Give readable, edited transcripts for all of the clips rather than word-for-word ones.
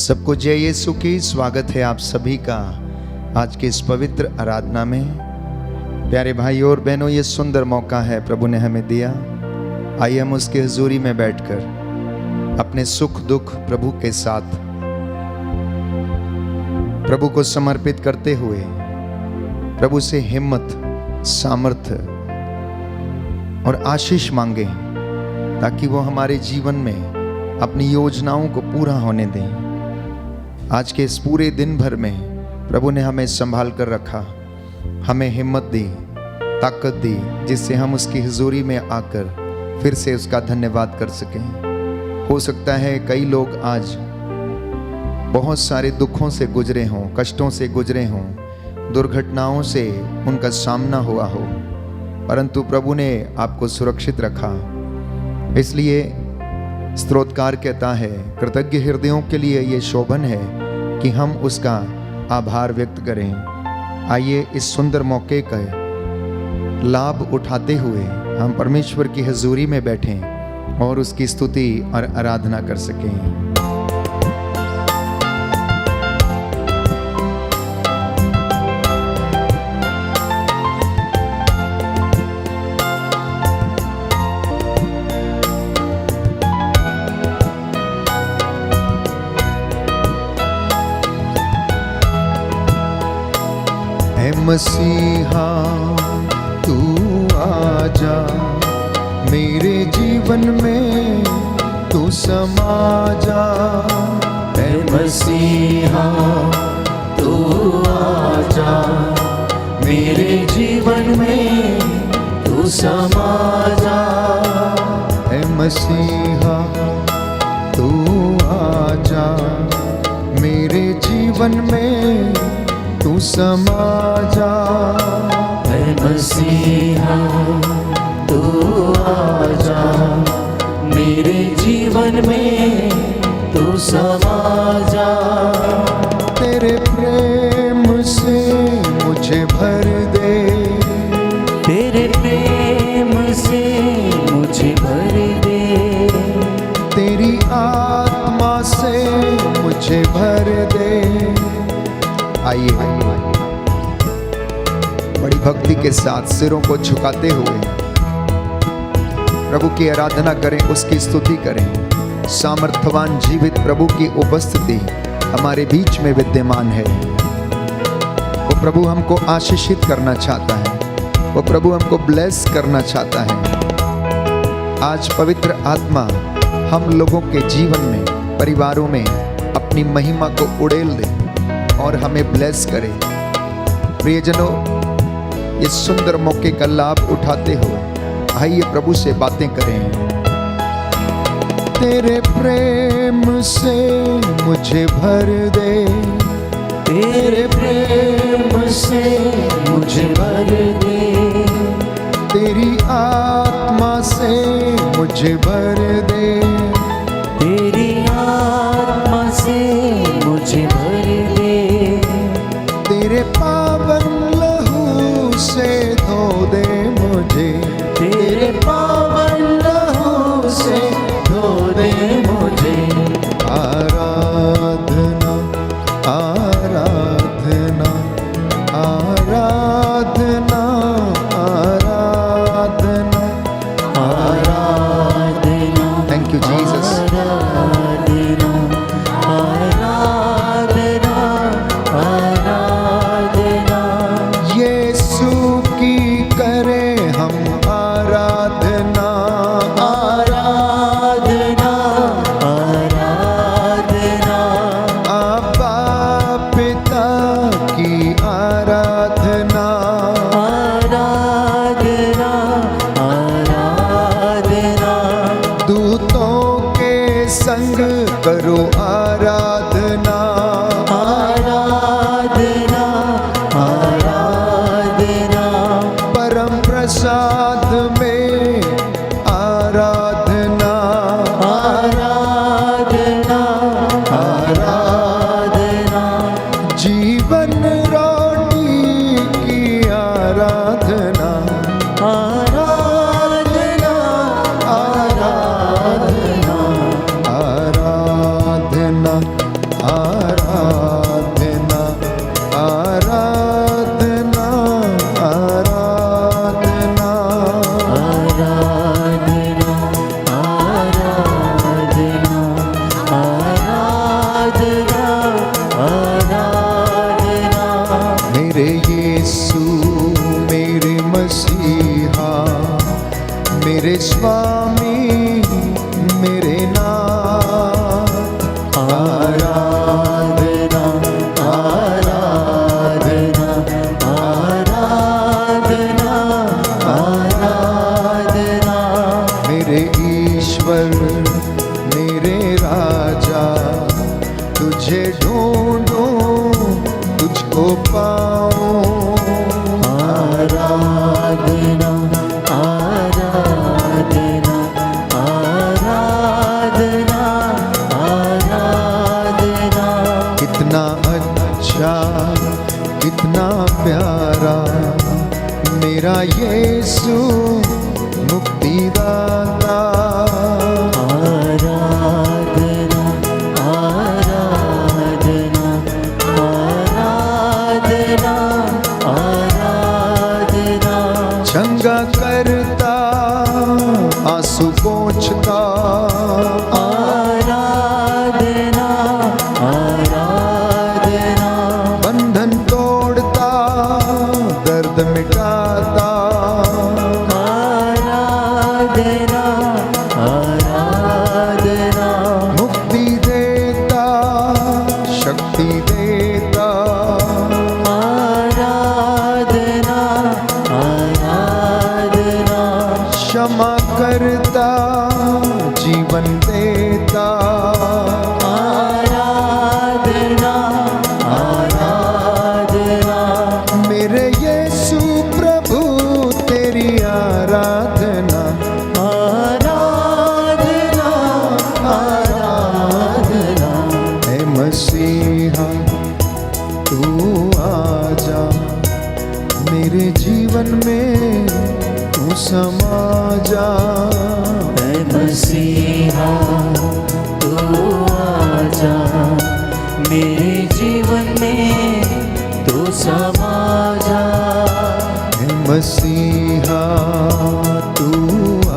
सबको जय यीशु की। स्वागत है आप सभी का आज के इस पवित्र आराधना में। प्यारे भाई और बहनों, ये सुंदर मौका है प्रभु ने हमें दिया। आइए हम उसके हुजूरी में बैठकर अपने सुख दुख प्रभु के साथ प्रभु को समर्पित करते हुए प्रभु से हिम्मत, सामर्थ्य और आशीष मांगे, ताकि वो हमारे जीवन में अपनी योजनाओं को पूरा होने दें। आज के इस पूरे दिन भर में प्रभु ने हमें संभाल कर रखा, हमें हिम्मत दी, ताकत दी, जिससे हम उसकी हुजूरी में आकर फिर से उसका धन्यवाद कर सकें। हो सकता है कई लोग आज बहुत सारे दुखों से गुजरे हों, कष्टों से गुजरे हों, दुर्घटनाओं से उनका सामना हुआ हो, परंतु प्रभु ने आपको सुरक्षित रखा। इसलिए स्तोत्रकार कहता है, कृतज्ञ हृदयों के लिए ये शोभन है कि हम उसका आभार व्यक्त करें। आइए इस सुंदर मौके का लाभ उठाते हुए हम परमेश्वर की हुजूरी में बैठें और उसकी स्तुति और आराधना कर सकें। मसीहा तू आजा, मेरे जीवन में तू समा जा। ऐ मसीहा तू आजा, मेरे जीवन में तू समा जा। ऐ मसीहा तू आजा, मेरे जीवन में तू समा जा। ऐ मसीहा तू आजा, मेरे जीवन में तू समा जा। तेरे प्रेम से मुझे भर दे, तेरे प्रेम से मुझे भर दे, तेरी आत्मा से मुझे भर दे। आइए बड़ी भक्ति के साथ सिरों को झुकाते हुए प्रभु की आराधना करें, उसकी स्तुति करें। सामर्थ्यवान जीवित प्रभु की उपस्थिति हमारे बीच में विद्यमान है। वो प्रभु हमको आशीषित करना चाहता है, वो प्रभु हमको ब्लेस करना चाहता है। आज पवित्र आत्मा हम लोगों के जीवन में, परिवारों में अपनी महिमा को उड़ेल दे और हमें ब्लेस करे। प्रियजनों, इस सुंदर मौके का लाभ उठाते हुए आइए प्रभु से बातें करें। तेरे प्रेम से मुझे भर दे, तेरे प्रेम से मुझे भर दे, तेरी आत्मा से मुझे भर दे, तेरी आत्मा से मुझे भर दे, तेरे पावन लहू से धो दे मुझे, तेरे पावन लहू से धो दे मुझे। आराधना आराधना आराधना आराधना आराधना। Thank you Jesus. मेरे यीशु मेरे मसीहा, मेरे स्वामी मेरे नाथ। आराधना आराधना आराधना आराधना, मेरे ईश्वर मेरे राजा, तुझे ढूंढूं तुझको पाऊं। आराधना आराधना आराधना आराधना, कितना अच्छा कितना प्यारा मेरा यीशु मुक्तिदाता। आराधना आराधना आराधना आराधना, चंगा करता आंसू पोंछता। आराधना आराधना, बंधन तोड़ता दर्द मिटाता। आराधना आराधना, मुक्ति देता शक्ति देता। आराधना आराधना, क्षमा करता जीवन देता। आराधना आराधना, मेरे यीशु प्रभु तेरी आराधना। आराधना आराधना, हे मसीहा तू आजा, मेरे जीवन में तू समा जा। हे मसीहा तू आजा, मेरे जीवन में तू समा जा। हे मसीहा तू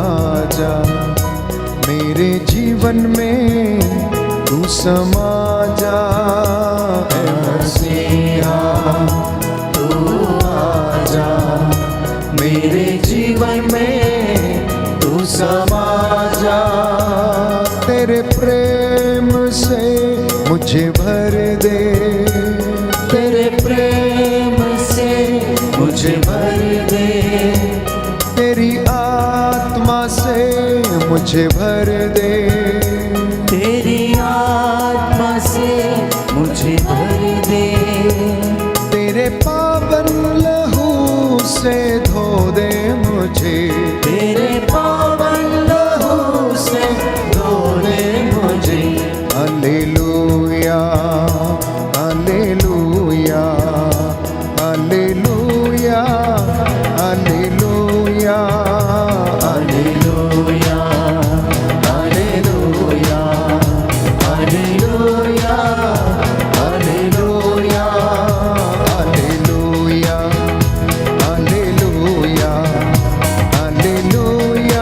आजा, मेरे जीवन में तू समा जा। हे मसीहा तू आजा, मेरे जीवन में तू समा जा। तेरे प्रेम से मुझे भर दे, तेरे प्रेम से मुझे भर दे। तेरी आत्मा से मुझे भर दे, तेरी आत्मा से मुझे भर दे। तेरे पावन लहू से धो दे मुझे, तेरे पावन लहू से धो दे मुझे। Hallelujah hallelujah hallelujah hallelujah hallelujah hallelujah hallelujah hallelujah hallelujah hallelujah hallelujah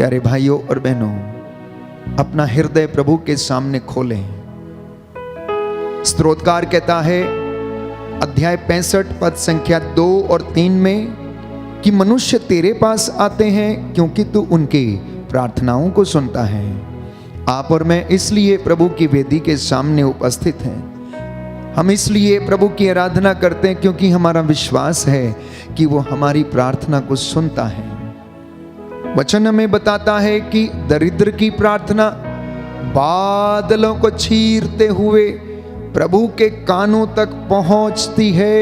प्यारे भाइयों और बहनों, अपना हृदय प्रभु के सामने खोलें। स्तोत्रकार कहता है अध्याय 65 पद संख्या 2 और 3 में कि मनुष्य तेरे पास आते हैं क्योंकि तू उनकी प्रार्थनाओं को सुनता है। आप और मैं इसलिए प्रभु की वेदी के सामने उपस्थित हैं। हम इसलिए प्रभु की आराधना करते हैं क्योंकि हमारा विश्वास है कि वो हमारी प्रार्थना को सुनता है। वचन हमें बताता है कि दरिद्र की प्रार्थना बादलों को चीरते हुए प्रभु के कानों तक पहुंचती है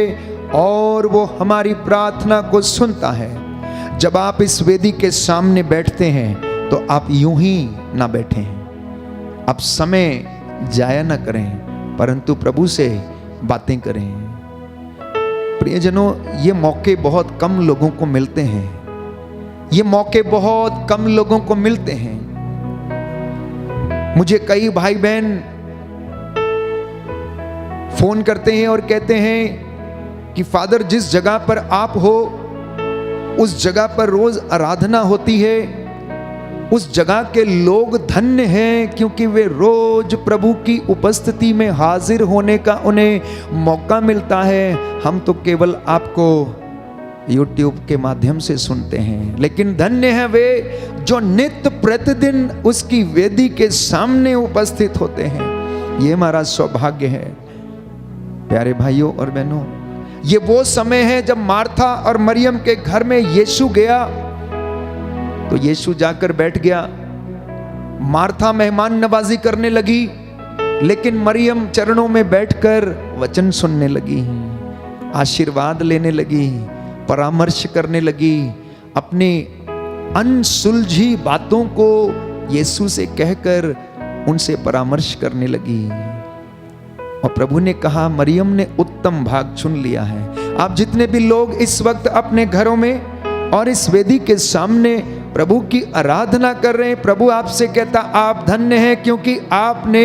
और वो हमारी प्रार्थना को सुनता है। जब आप इस वेदी के सामने बैठते हैं तो आप यूं ही ना बैठें, आप समय जाया ना करें, परंतु प्रभु से बातें करें। प्रियजनों, ये मौके बहुत कम लोगों को मिलते हैं, ये मौके बहुत कम लोगों को मिलते हैं। मुझे कई भाई बहन फोन करते हैं और कहते हैं कि फादर, जिस जगह पर आप हो उस जगह पर रोज आराधना होती है, उस जगह के लोग धन्य हैं क्योंकि वे रोज प्रभु की उपस्थिति में हाजिर होने का उन्हें मौका मिलता है। हम तो केवल आपको YouTube के माध्यम से सुनते हैं, लेकिन धन्य है वे जो नित्य प्रतिदिन उसकी वेदी के सामने उपस्थित होते हैं। ये हमारा सौभाग्य है। प्यारे भाइयों और बहनों, ये वो समय है जब मार्था और मरियम के घर में यीशु गया तो यीशु जाकर बैठ गया। मार्था मेहमान नवाजी करने लगी, लेकिन मरियम चरणों में बैठकर वचन सुनने लगी, आशीर्वाद लेने लगी, परामर्श करने लगी, अपनी अनसुलझी बातों को यीशु से कहकर उनसे परामर्श करने लगी। और प्रभु ने कहा, मरियम ने उत्तम भाग चुन लिया है। आप जितने भी लोग इस वक्त अपने घरों में और इस वेदी के सामने प्रभु की आराधना कर रहे हैं, प्रभु आपसे कहता, आप धन्य हैं क्योंकि आपने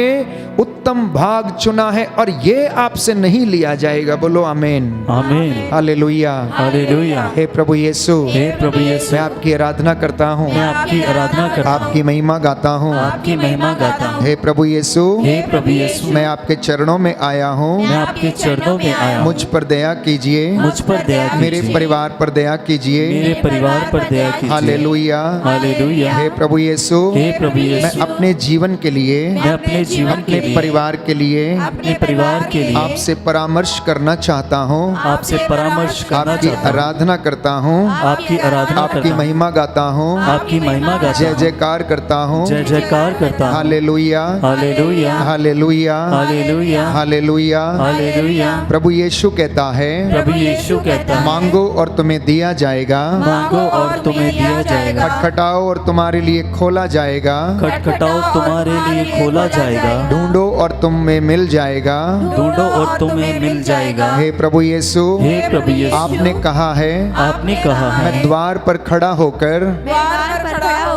उत्तम भाग चुना है और ये आपसे नहीं लिया जाएगा। बोलो आमीन, आमीन, हालेलुया, हालेलुया। हे प्रभु यीशु, हे प्रभु यीशु, मैं आपकी आराधना करता हूँ, मैं आपकी आराधना करता हूँ, आपकी महिमा गाता हूँ, आपकी महिमा गाता हूँ। हे प्रभु यीशु, हे प्रभु यीशु, मैं आपके चरणों में आया हूँ, मैं आपके चरणों में आया हूँ। मुझ पर दया कीजिए, मुझ पर दया कीजिए, मेरे परिवार पर दया कीजिए, मेरे परिवार पर दया कीजिए। Hallelujah, hallelujah. हे प्रभु यीशु, हे प्रभु मैं यीशु, अपने जीवन के लिए, मैं अपने जीवन अपने के लिए, परिवार के लिए अपने परिवार के लिए आपसे परामर्श करना चाहता हूँ, आपसे परामर्श करना आपकी चाहता हूँ, आराधना करता हूँ, आपकी आराधना आपकी करता हूँ, महिमा गाता हूँ, आपकी महिमा गाता जय हूँ, जयकार करता हूँ, जय जयकार करता हूँ। Hallelujah, hallelujah, hallelujah, hallelujah, hallelujah. Hallelujah. प्रभु यीशु कहता है, प्रभु यीशु कहता है, मांगो और तुम्हें दिया जाएगा, मांगो और तुम्हें दिया जाएगा, खटखटाओ और तुम्हारे लिए खोला जाएगा, खटखटाओ तुम्हारे लिए खोला जाएगा, ढूंढो और तुम्हें मिल जाएगा। ढूंढो और तुम्हें मिल जाएगा। हे प्रभु यीशु, हे प्रभु यीशु, आपने कहा है, आपने कहा है, मैं द्वार पर खड़ा होकर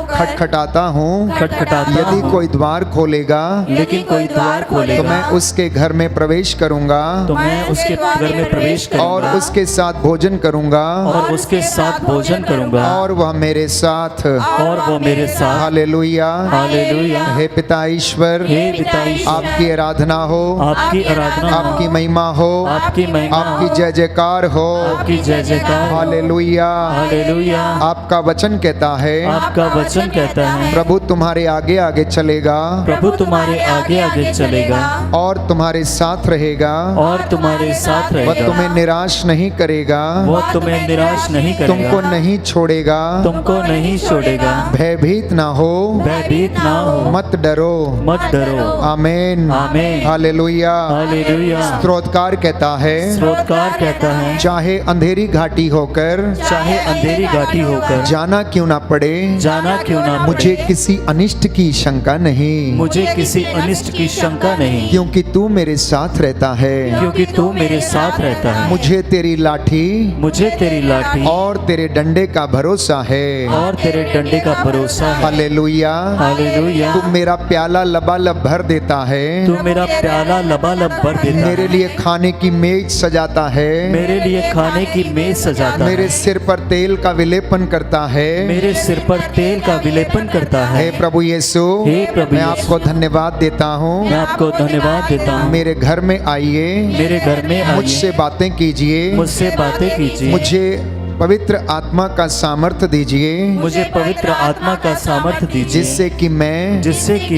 खटखटाता हूँ, खटखटाता यदि हूँ, कोई द्वार खोलेगा लेकिन कोई द्वार तो खोलेगा मैं उसके घर में प्रवेश करूंगा तो मैं उसके घर में प्रवेश और करूंगा उसके साथ भोजन करूंगा और उसके साथ भोजन करूंगा और वह मेरे साथ। और वो मेरे साथ। Hallelujah, hallelujah. हे पिता ईश्वर, हे पिता ईश्वर, आपकी आराधना हो, आपकी आराधना हो, आपकी महिमा हो, आपकी महिमा हो, आपकी जय जयकार हो। आपकी जय जयकार हो। Hallelujah, hallelujah. आपका वचन कहता है, आपका वचन कहता है, प्रभु तुम्हारे आगे आगे चलेगा प्रभु तुम्हारे आगे आगे चलेगा और तुम्हारे साथ रहेगा, और तुम्हारे साथ वह रहेगा, तुम्हें निराश नहीं करेगा, वो तुम्हें निराश नहीं करेगा, तुमको नहीं छोड़ेगा, तुमको नहीं छोड़ेगा, भयभीत ना हो, भयभीत ना हो, मत डरो, मत डरो। आमीन, आमीन। हालेलुया। हालेलुया। स्तोत्रकार कहता है, स्रोतकार कहता है, चाहे अंधेरी घाटी होकर चाहे अंधेरी घाटी होकर जाना क्यों ना पड़े, जाना क्यों ना पड़े, मुझे किसी अनिष्ट की शंका नहीं, मुझे किसी अनिष्ट की शंका नहीं, क्योंकि तू मेरे साथ रहता है, क्योंकि तू मेरे साथ रहता है। मुझे तेरी लाठी मुझे तेरी लाठी और तेरे डंडे का भरोसा है। और तेरे डंडे का भरोसा है। Hallelujah, hallelujah. तू मेरा प्याला लबालब भर देता है, तू मेरा प्याला लबालब भर देता है, मेरे लिए खाने की मेज सजाता है, मेरे लिए खाने की मेज सजाता मेरे है, सिर पर तेल का विलेपन करता है, मेरे सिर पर तेल का विलेपन करता है। हे प्रभु यीशु, हे प्रभु मैं यीशु, आपको धन्यवाद देता हूँ। मैं आपको धन्यवाद देता हूँ। मेरे घर में आइए, मेरे घर में आइए, मुझसे बातें कीजिए, मुझसे बातें कीजिए, मुझे पवित्र आत्मा का सामर्थ्य दीजिए, मुझे पवित्र आत्मा का सामर्थ्य दीजिए, जिससे कि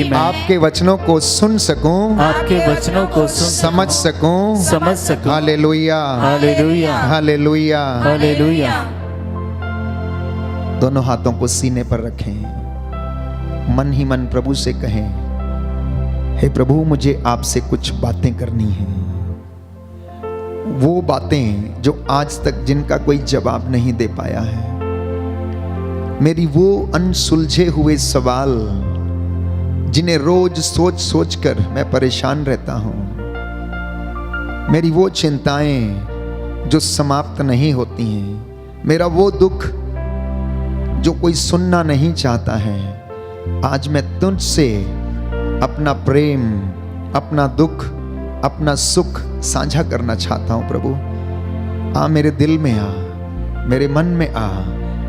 मैं आपके वचनों को सुन सकूं, आपके वचनों को समझ सकूं। Hallelujah, hallelujah, hallelujah. हालेलुया। दोनों हाथों को सीने पर रखें, मन ही मन प्रभु से कहें, हे प्रभु, मुझे आपसे कुछ बातें करनी हैं। वो बातें जो आज तक जिनका कोई जवाब नहीं दे पाया है, मेरी वो अनसुलझे हुए सवाल जिन्हें रोज सोच सोच कर मैं परेशान रहता हूं, मेरी वो चिंताएं जो समाप्त नहीं होती हैं, मेरा वो दुख जो कोई सुनना नहीं चाहता है, आज मैं तुझसे अपना प्रेम, अपना दुख, अपना सुख साझा करना चाहता हूं। प्रभु, आ मेरे दिल में आ, मेरे मन में आ,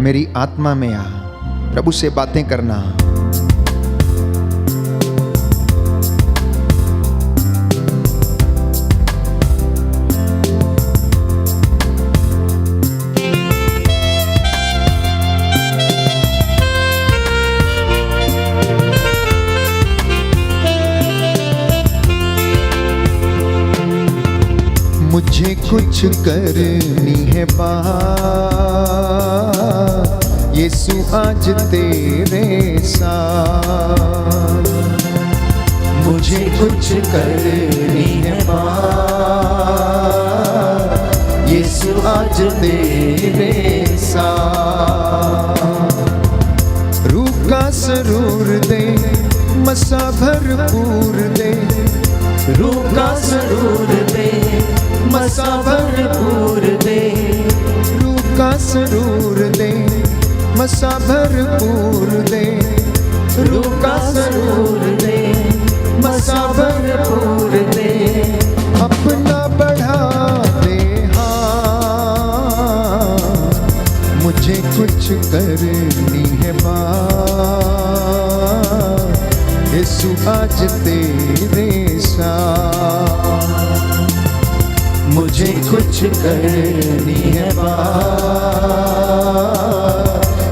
मेरी आत्मा में आ, प्रभु से बातें करना। मुझे कुछ करनी है बात, यीशु आज तेरे साथ। मुझे कुछ करनी है बात, यीशु आज तेरे साथ। रूह का सरूर दे, मसा भरपूर दे, रूह का सरूर दे, मसा भरपूर दे, रूह का सरूर दे, मसा भरपूर दे, रूह का सरूर दे, मसा भरपूर दे। अपना बढ़ा दे हाथ, मुझे कुछ करनी है बात, यीशु आज तेरे साथ। मुझे कुछ करनी है बात,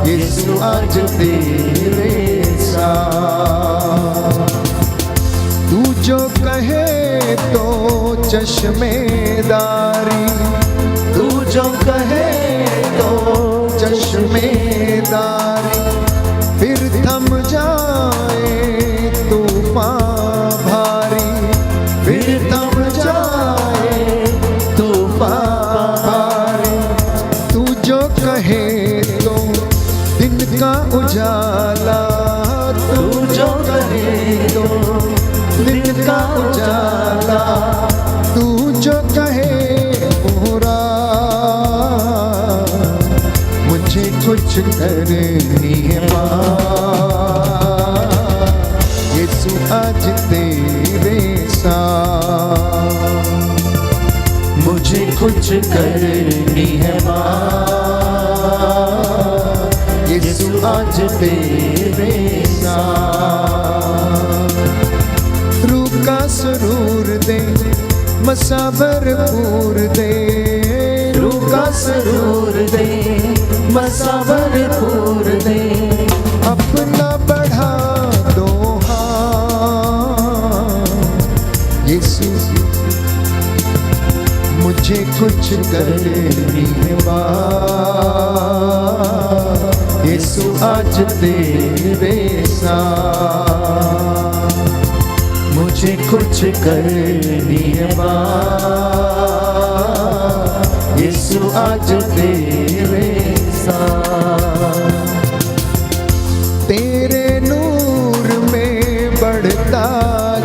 यीशु आज तेरे साथ। तू जो कहे तो चश्मेदारी, तू जो कहे तो चश्मेदारी, फिर थम जाए तूफान भारी, फिर थम जाए तूफान भारी। तू जो कहे तो दिन का उजाला, तू जो कहे तो दिन का उजाला, तू जो कहे पूरा। मुझे कुछ करनी है बात, यीशु आज तेरे साथ। मुझे कुछ करनी है बात, यीशु आज तेरे साथ। रूह का सरूर दे, मसा भरपूर दे, रूह का सरूर दे, मसा भरपूर दे। अपना बढ़ा दो हाथ, यीशु मुझे कुछ करनी है बात, यीशु आज तेरे साथ। मुझे कुछ करनी है बात, यीशु आज तेरे साथ। तेरे नूर में बढ़ता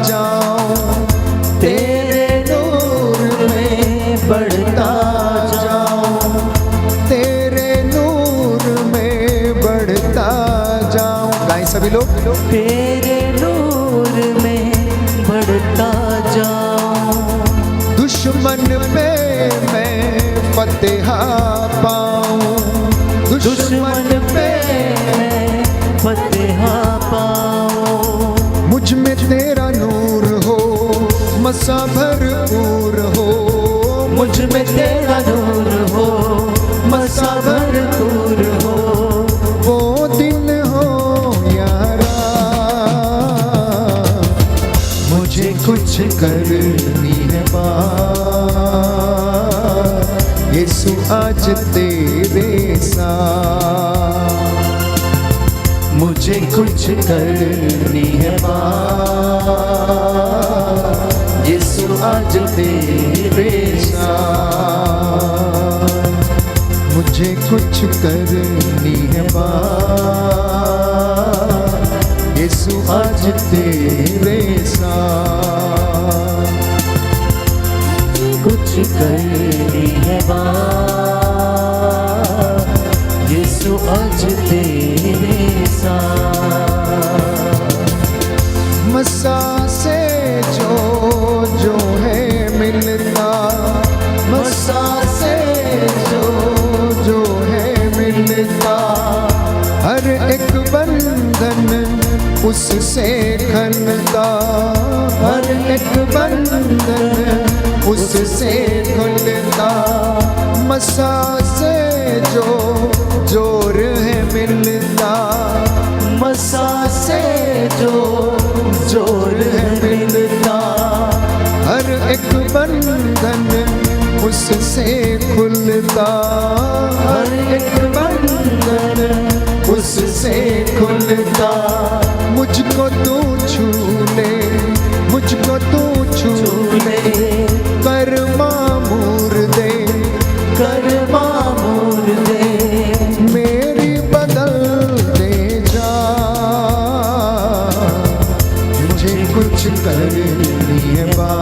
जाऊं, तेरे नूर में बढ़ता जाऊं, तेरे नूर में बढ़ता जाऊं। गाएं सभी लोग। तेरे नूर में बढ़ता जाऊं, दुश्मन पे मैं फतेहा पाऊं, दुश्मन पे मैं फतेहा मसा भरपूर हो, मुझ में तेरा नूर हो, मसा भरपूर हो। वो दिन हो यारा, मुझे कुछ करनी है बात, यीशु आज तेरे साथ। मुझे कुछ करनी है बात, यीशु आज तेरे साथ। मुझे कुछ करनी है बात, यीशु आज तेरे साथ। कुछ करनी है बात, यीशु आज तेरे साथ। मसा से जो जो है मिलता, मसा से जो जो है मिलता, हर एक बंधन उससे खलता, हर एक बंधन उससे खुलता। मसा से जो जोर है मिलता, मसा से जो जोर है मिलता, हर एक बंधन उससे खुलता, हर एक बंधन उससे खुलता। मुझको तू छू ले, मुझको तू छू ले, कर मामूर दे, कर मामूर दे। मेरी बदल दे जा, मुझे कुछ करनी है बात,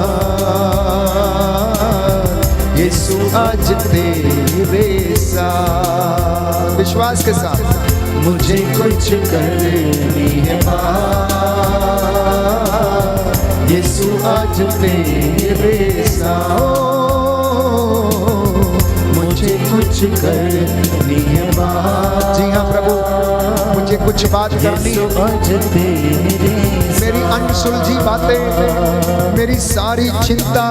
यीशु आज तेरे साथ। विश्वास के साथ, मुझे कुछ करनी है बात, यीशु आज तेरे साथ। मुझे कुछ करनी है बात। जी हाँ प्रभु, मुझे कुछ बात करनी यीशु है। आज तेरे मेरी अनसुलझी बातें, मेरी सारी चिंता,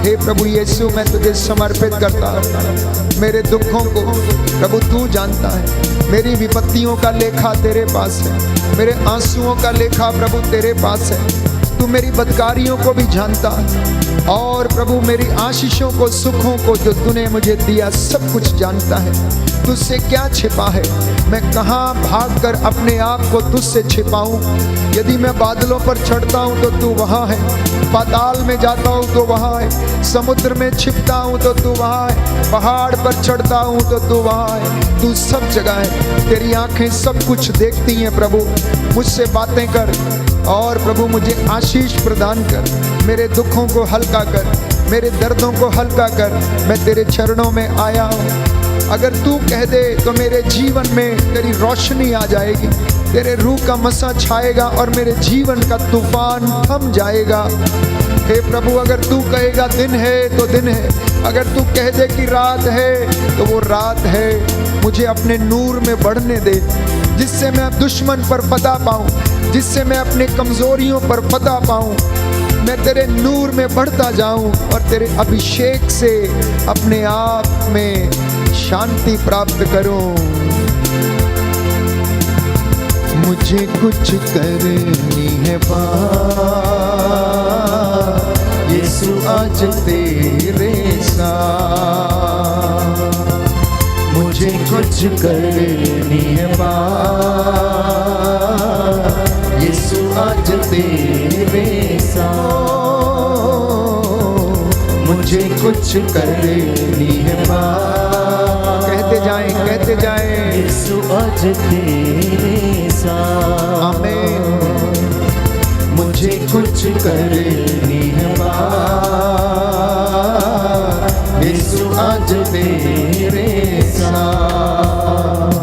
हे प्रभु यीशु मैं तुझे समर्पित करता हूँ। मेरे दुखों को प्रभु तू जानता है, मेरी विपत्तियों का लेखा तेरे पास है, मेरे आंसुओं का लेखा प्रभु तेरे पास है। तू मेरी बदकारियों को भी जानता है, और प्रभु मेरी आशीषों को, सुखों को जो तूने मुझे दिया सब कुछ जानता है। तुझसे क्या छिपा है, मैं कहाँ भागकर अपने आप को तुझसे छिपाऊं। यदि मैं बादलों पर चढ़ता हूँ तो तू वहाँ है, पाताल में जाता हूँ तो वहाँ है, समुद्र में छिपता हूँ तो तू वहाँ है, पहाड़ पर चढ़ता हूँ तो तू वहाँ है। तू सब जगह है, तेरी आंखें सब कुछ देखती हैं। प्रभु मुझसे बातें कर, और प्रभु मुझे आशीष प्रदान कर, मेरे दुखों को हल्का कर, मेरे दर्दों को हल्का कर। मैं तेरे चरणों में आया हूँ। अगर तू कह दे तो मेरे जीवन में तेरी रोशनी आ जाएगी, तेरे रूह का मसा छाएगा और मेरे जीवन का तूफान थम जाएगा। हे प्रभु, अगर तू कहेगा दिन है तो दिन है, अगर तू कह दे कि रात है तो वो रात है। मुझे अपने नूर में बढ़ने दे, जिससे मैं दुश्मन पर फतह पाऊं, जिससे मैं अपने कमजोरियों पर फतह पाऊं। मैं तेरे नूर में बढ़ता जाऊं और तेरे अभिषेक से अपने आप में शांति प्राप्त करूं। मुझे कुछ करनी है बात, यीशु आज तेरे साथ। मुझे कुछ करनी है बात, यीशु आज तेरे साथ। मुझे कुछ करनी है बात। कहते जाएं, कहते जाएं, यीशु आज तेरे साथ। आमीन। मुझे कुछ करनी है बात, यीशु आज तेरे साथ।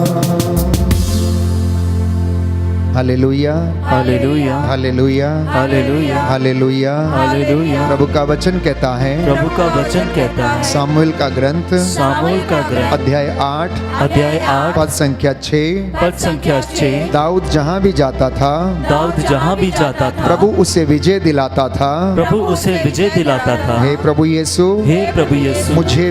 Hallelujah. Hallelujah, hallelujah, hallelujah, hallelujah, hallelujah. Hallelujah. प्रभु का वचन कहता है, प्रभु का वचन कहता है, सामुएल का ग्रंथ सामुएल का ग्रंथ अध्याय 8 अध्याय 8 पद संख्या 6, पद संख्या 6, दाऊद जहाँ भी जाता था दाऊद जहाँ भी जाता था प्रभु उसे विजय दिलाता था। प्रभु उसे विजय दिलाता था। हे प्रभु यीशु, हे प्रभु यीशु, मुझे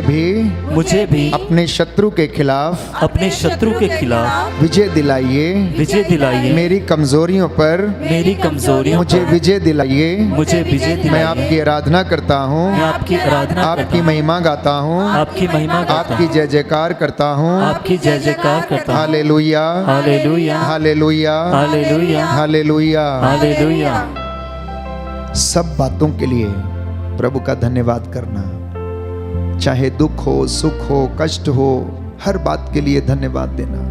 भी अपने शत्रु के खिलाफ अपने शत्रु के खिलाफ विजय दिलाइए। विजय दिलाइए। मेरी कमजोरियों पर मेरी कमजोरियों मुझे पर विजय दिलाइए। मुझे विजय मैं दिलाइए। आपकी आराधना करता हूँ, मैं आपकी आराधना आपकी करता हूँ, महिमा गाता हूँ, आपकी महिमा गाता आपकी हूँ, जय जयकार करता हूँ। आपकी जय जयकार करता हूँ। Hallelujah, hallelujah, hallelujah, hallelujah, hallelujah. Hallelujah. सब बातों के लिए प्रभु का धन्यवाद करना, चाहे दुख हो, सुख हो, कष्ट हो, हर बात के लिए धन्यवाद देना।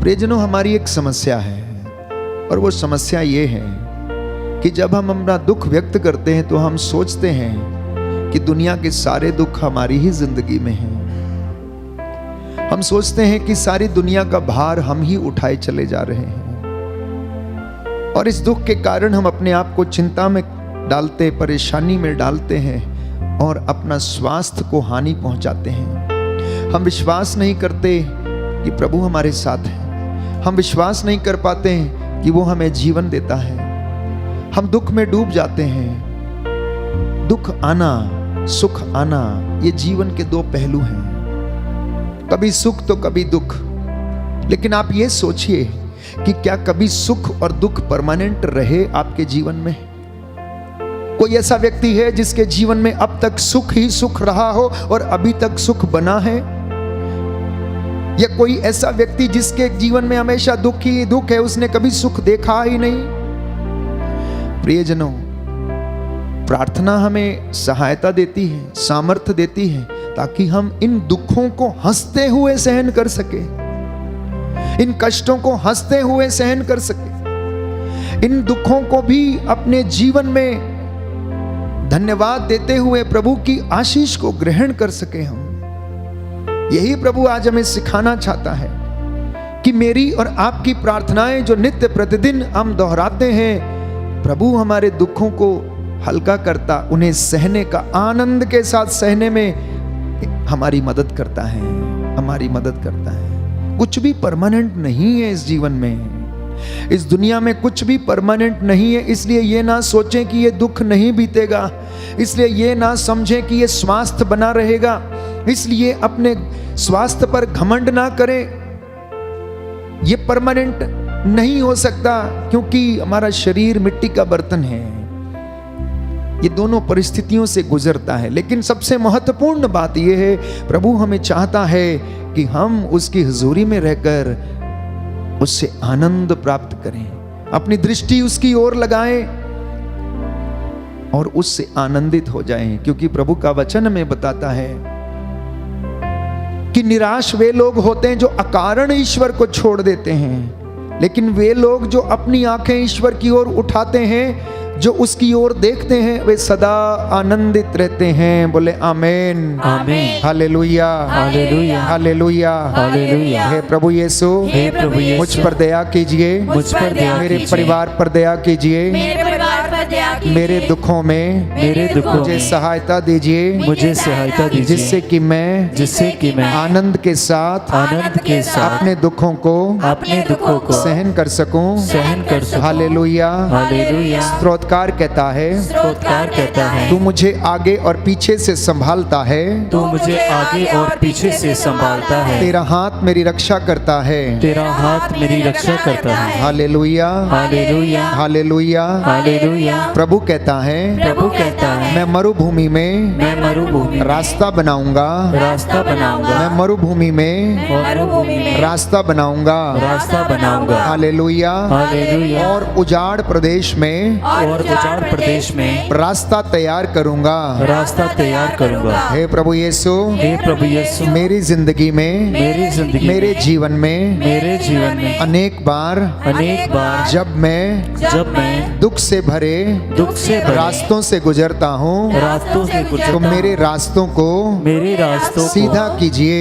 प्रियजनों, हमारी एक समस्या है और वो समस्या ये है कि जब हम अपना दुख व्यक्त करते हैं तो हम सोचते हैं कि दुनिया के सारे दुख हमारी ही जिंदगी में हैं। हम सोचते हैं कि सारी दुनिया का भार हम ही उठाए चले जा रहे हैं और इस दुख के कारण हम अपने आप को चिंता में डालते, परेशानी में डालते हैं और अपना स्वास्थ्य को हानि पहुंचाते हैं। हम विश्वास नहीं करते कि प्रभु हमारे साथ है। हम विश्वास नहीं कर पाते हैं कि वो हमें जीवन देता है। हम दुख में डूब जाते हैं। दुख आना, सुख आना, ये जीवन के दो पहलू हैं, कभी सुख तो कभी दुख। लेकिन आप ये सोचिए कि क्या कभी सुख और दुख परमानेंट रहे आपके जीवन में? कोई ऐसा व्यक्ति है जिसके जीवन में अब तक सुख ही सुख रहा हो और अभी तक सुख बना है? या कोई ऐसा व्यक्ति जिसके जीवन में हमेशा दुख ही दुख है, उसने कभी सुख देखा ही नहीं? प्रियजनों, प्रार्थना हमें सहायता देती है, सामर्थ्य देती है, ताकि हम इन दुखों को हंसते हुए सहन कर सके, इन कष्टों को हंसते हुए सहन कर सके, इन दुखों को भी अपने जीवन में धन्यवाद देते हुए प्रभु की आशीष को ग्रहण कर सके हम। यही प्रभु आज हमें सिखाना चाहता है कि मेरी और आपकी प्रार्थनाएं जो नित्य प्रतिदिन हम दोहराते हैं, प्रभु हमारे दुखों को हल्का करता, उन्हें सहने का, आनंद के साथ सहने में हमारी मदद करता है, हमारी मदद करता है। कुछ भी परमानेंट नहीं है इस जीवन में, इस दुनिया में कुछ भी परमानेंट नहीं है। इसलिए ये ना सोचें कि ये दुख नहीं बीतेगा, इसलिए ये ना समझें कि ये स्वास्थ्य बना रहेगा, इसलिए अपने स्वास्थ्य पर घमंड ना करें। ये परमानेंट नहीं हो सकता, क्योंकि हमारा शरीर मिट्टी का बर्तन है, ये दोनों परिस्थितियों से गुजरता है। लेकिन सबसे महत्वपूर्ण बात यह है, प्रभु हमें चाहता है कि हम उसकी हुजूरी में रहकर उससे आनंद प्राप्त करें, अपनी दृष्टि उसकी ओर लगाएं और उससे आनंदित हो जाएं। क्योंकि प्रभु का वचन हमें बताता है कि निराश वे लोग होते हैं जो अकारण ईश्वर को छोड़ देते हैं, लेकिन वे लोग जो अपनी आंखें ईश्वर की ओर उठाते हैं, जो उसकी ओर देखते हैं, वे सदा आनंदित रहते हैं। बोले आमीन, आमीन, हालेलुया, हालेलुया, हालेलुया, हालेलुया। हे प्रभु यीशु, हे प्रभु यीशु, मुझ पर दया कीजिए, मुझ पर दया मेरे कीजिए, परिवार पर दया कीजिए, मेरे परिवार पर दया कीजिए, मेरे दुखों में मेरे दुखों मुझे में सहायता दीजिए, मुझे सहायता दीजिए, जिससे कि मैं आनंद के साथ आनंद के साथ अपने दुखों को अपने दुखों को सहन कर सकूं। सहन कर सकूं। Hallelujah, hallelujah. स्तोत्रकार कहता है, स्तोत्रकार कहता है, तू मुझे आगे और पीछे से संभालता है, तू मुझे आगे और पीछे से संभालता है, तेरा हाथ मेरी रक्षा करता है। तेरा हाथ मेरी रक्षा करता है। Hallelujah, hallelujah, hallelujah. हालेलुया। प्रभु कहता है, प्रभु कहता है, मैं मरुभूमि में मैं मरुभूमि में रास्ता बनाऊंगा, रास्ता बनाऊंगा, मैं मरुभूमि में मरुभूमि में रास्ता बनाऊंगा। रास्ता बनाऊंगा। हालेलुया। हालेलुया। और उजाड़ प्रदेश में और और उजाड़ प्रदेश में रास्ता तैयार करूंगा। रास्ता तैयार करूंगा। हे प्रभु यीशु, हे प्रभु यीशु, मेरी जिंदगी में, मेरी जिंदगी मेरे में, जीवन में मेरे जीवन में अनेक बार जब मैं दुख से भरे रास्तों से गुजरता हूँ, रास्तों से गुजरता तो मेरे रास्तों को सीधा कीजिए।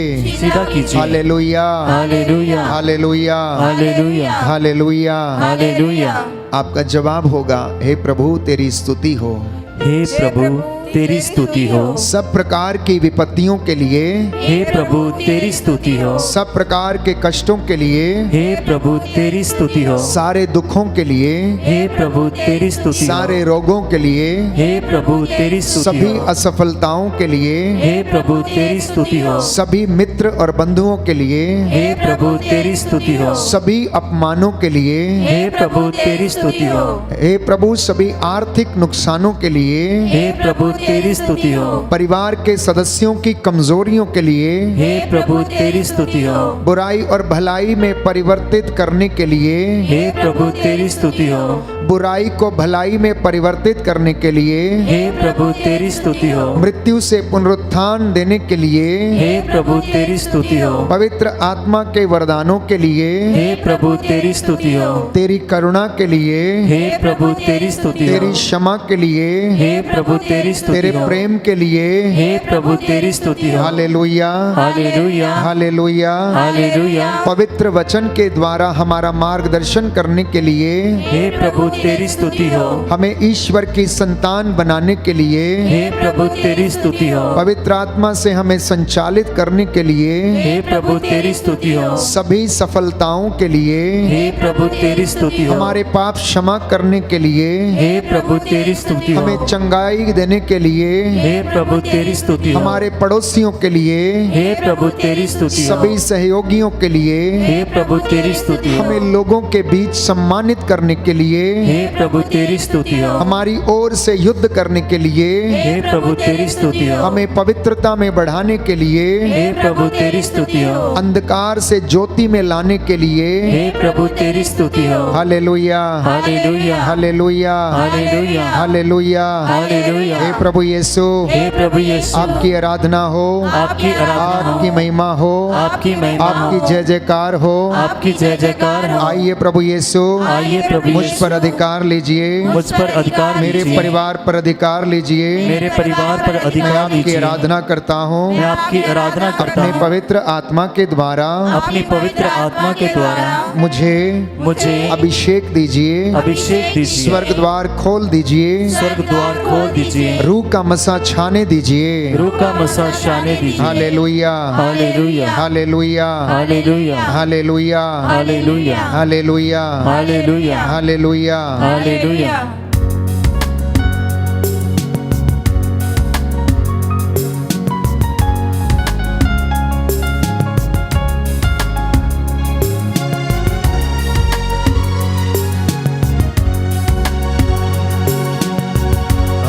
Hallelujah, hallelujah, hallelujah, hallelujah, hallelujah. Hallelujah. आपका जवाब होगा, हे प्रभु तेरी स्तुति हो। हे प्रभु तेरी स्तुति हो। सब प्रकार की विपत्तियों के लिए हे प्रभु तेरी स्तुति हो। सब प्रकार के कष्टों के लिए हे प्रभु तेरी स्तुति हो। सारे दुखों के लिए हे प्रभु तेरी स्तुति हो। सारे रोगों के लिए हे प्रभु तेरी स्तुति सभी हो। असफलताओं के लिए हे प्रभु तेरी स्तुति हो। सभी मित्र और बंधुओं के लिए हे प्रभु तेरी स्तुति हो। सभी अपमानों के लिए हे प्रभु तेरी स्तुति हो। हे प्रभु सभी आर्थिक नुकसानों के लिए हे प्रभु तेरी स्तुति हो। परिवार के सदस्यों की कमजोरियों के लिए हे प्रभु तेरी स्तुति हो। बुराई और भलाई में परिवर्तित करने के लिए हे प्रभु तेरी स्तुति हो। बुराई को भलाई में परिवर्तित करने के लिए हे प्रभु तेरी स्तुति हो। मृत्यु से पुनरुत्थान देने के लिए हे प्रभु तेरी स्तुति हो। पवित्र आत्मा के वरदानों के लिए हे प्रभु तेरी स्तुति हो। तेरी करुणा के लिए हे प्रभु तेरी स्तुति हो। तेरी क्षमा के लिए हे प्रभु तेरी स्तुति तेरे हो। प्रेम के लिए हे प्रभु तेरी स्तुति हो। Hallelujah, hallelujah, hallelujah, hallelujah. पवित्र वचन के द्वारा हमारा मार्गदर्शन करने के लिए हे प्रभु तेरी स्तुति हो। हमें ईश्वर की संतान बनाने के लिए हे प्रभु तेरी स्तुति हो। पवित्र आत्मा से हमें संचालित करने के लिए हे प्रभु तेरी स्तुति हो। सभी सफलताओं के लिए हे प्रभु तेरी स्तुति हो। हमारे पाप क्षमा करने के लिए हे प्रभु तेरी स्तुति हो। हमें चंगाई देने के लिए हे प्रभु तेरी स्तुति हो। हमारे पड़ोसियों के लिए हे प्रभु तेरी स्तुति हो। सभी सहयोगियों के लिए हे प्रभु तेरी स्तुति हो। हमें लोगों के बीच सम्मानित करने के लिए हे प्रभु तेरी स्तुति हो। हमारी ओर से युद्ध करने के लिए हे प्रभु तेरी स्तुति हो। हमें पवित्रता में बढ़ाने के लिए हे प्रभु तेरी स्तुति हो। अंधकार से ज्योति में लाने के लिए हे प्रभु तेरी स्तुति हो। Hallelujah, hallelujah, hallelujah, hallelujah, hallelujah. Hallelujah. हे प्रभु यीशु, हे प्रभु यीशु, आपकी आराधना हो, आपकी आराधना आपकी हो, महिमा हो, आपकी महिमा हो, आपकी जय जयकार हो। आपकी जय जयकार हो। आइए प्रभु यीशु, आइए प्रभु मुझ यीशु, पर अधिकार लीजिए, मुझ पर अधिकार मेरे लीजिए। परिवार पर अधिकार लीजिए। मेरे परिवार पर मैं अधिकार आपकी लीजिए। आराधना करता हूँ मैं आपकी आराधना करता अपने हूँ। पवित्र आत्मा के द्वारा। अपनी पवित्र आत्मा के द्वारा मुझे अभिषेक दीजिए, अभिषेक दीजिए। स्वर्ग द्वार खोल दीजिए, स्वर्ग द्वार खोल दीजिए। रूह का मसा छाने दीजिए। रूह का मसा छाने दीजिए। Hallelujah, hallelujah, hallelujah, hallelujah, hallelujah, hallelujah, hallelujah, hallelujah, hallelujah. Hallelujah.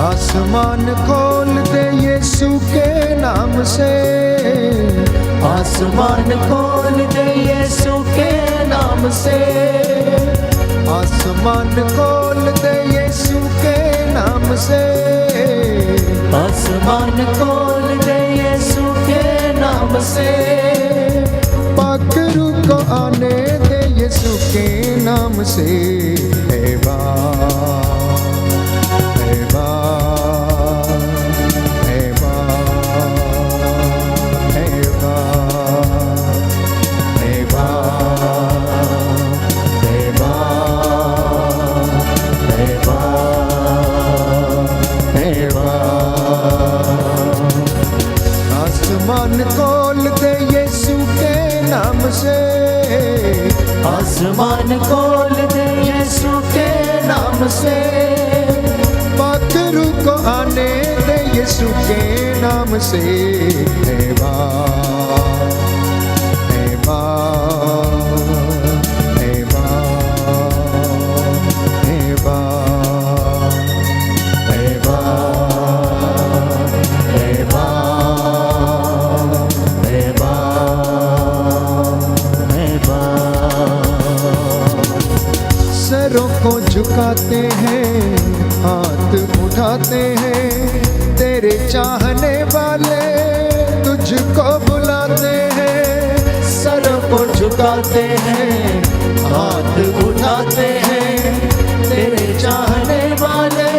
आसमान खोल दे यीशु के नाम से, आसमान खोल दे यीशु के नाम से। आसमान खोल दे यीशु के नाम से। आसमान खोल दे यीशु के नाम से। पाखरू को आने दे यीशु के नाम से। हे बा, हे बा, हे बा, हे बा, हे बा, हे बा, हे बा, हे बा। आसमान खोल दे यीशु के नाम से। आसमान खोल दे यीशु के नाम से। पाखरू को आने दे यीशु के नाम से। हे बा, हे बा, हे बा, हे बा, हे बा, हे बा, हे बा, हे बा। सरों को झुकाते हैं हैं, तेरे चाहने वाले तुझको बुलाते हैं, सरों को झुकाते हैं, हाथ उठाते हैं, तेरे चाहने वाले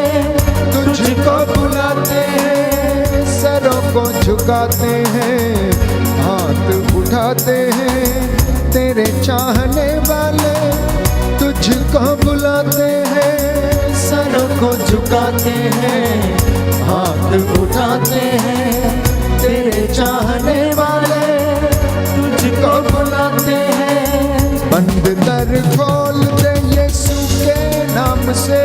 तुझको बुलाते हैं, सरों को झुकाते हैं, हाथ उठाते हैं, तेरे चाहने वाले तुझको बुलाते हैं, सरों को झुकाते हैं, हाथ उठाते हैं, तेरे चाहने वाले तुझको बुलाते हैं। बंद दर खोल दे यीशु के नाम से,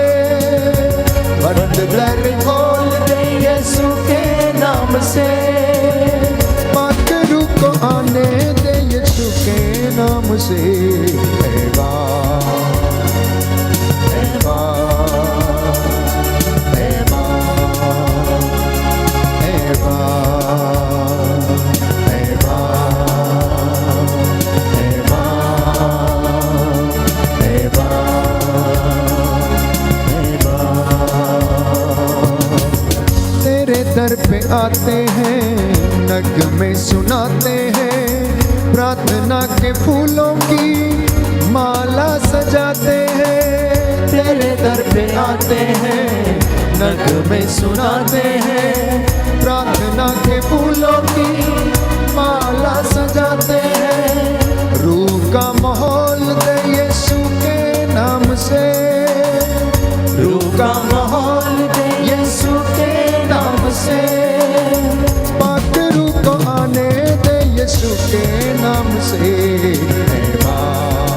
बंद दर खोल दे यीशु के नाम से, पाकरू को आने दे यीशु के नाम से। ऐ बाप, ऐ बाप, ऐ बाप, ऐ बाप, ऐ बाप, ऐ बाप, ऐ बाप। तेरे दर पे आते हैं, नगमे सुनाते हैं, प्रार्थना के फूलों की माला सजाते हैं, तेरे दर पे आते हैं, नगमे सुनाते हैं, प्रार्थना के फूलों की माला सजाते हैं। रूह का माहौल दे यीशु के नाम से, रूह का माहौल दे यीशु के नाम से, पाक रूह को आने दे यीशु के नाम से। ऐ बाप,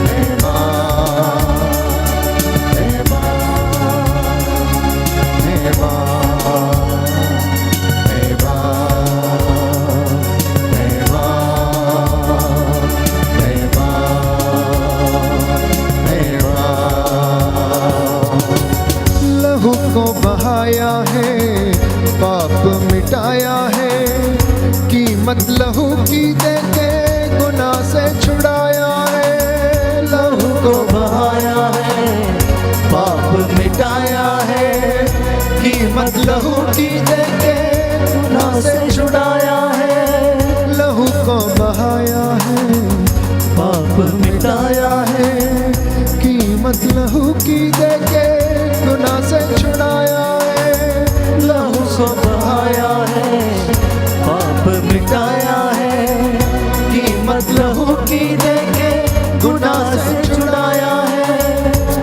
ऐ बाप, ऐ बाप, ऐ बाप, ऐ बाप, ऐ बाप, ऐ बाप, ऐ बाप। लहू को बहाया है, पाप मिटाया है, कीमत लहू की देके गुनाह से छुड़ाया है। लहू को बहाया है, पाप मिटाया है, कीमत लहू की देके गुनाह से छुड़ाया है। लहू को बहाया है, पाप मिटाया है, कीमत लहू की देके गुनाह से छुड़ाया है। लहू को बहाया है, पाप मिटाया है, कीमत लहू की देके गुनाह से छुड़ाया है।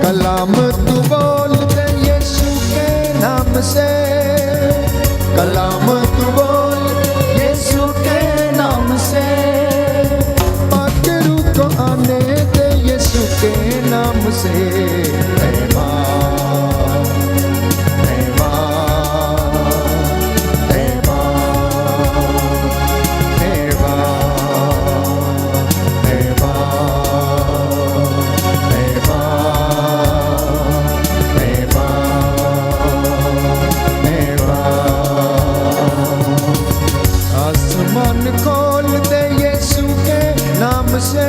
कलाम तू बोल दे यीशु के नाम से, कलाम तू बोल यीशु के नाम से, पाक रूह को आने दे यीशु के नाम से। ऐ बाप, ऐ बाप, ऐ बाप, ऐ बाप, ऐ बाप, ऐ बाप, ऐ बाप, ऐ बाप। आसमान खोल दे यीशु के नाम से,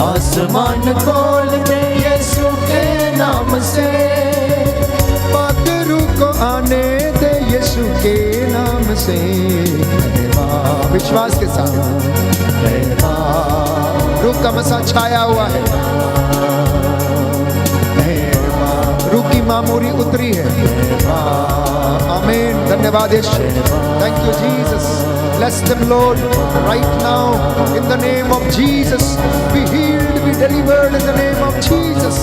आसमान खोल दे यीशु के नाम से, पाक रूह को आने दे यीशु के नाम से। ऐ बाप, विश्वास के साथ ऐ बाप, रूह का मसा छाया हुआ है, रूह की मामूरी उतरी है। आमीन, धन्यवाद यीशु, thank you Jesus. Bless them, Lord, right now, in the name of Jesus. Be healed, be delivered in the name of Jesus.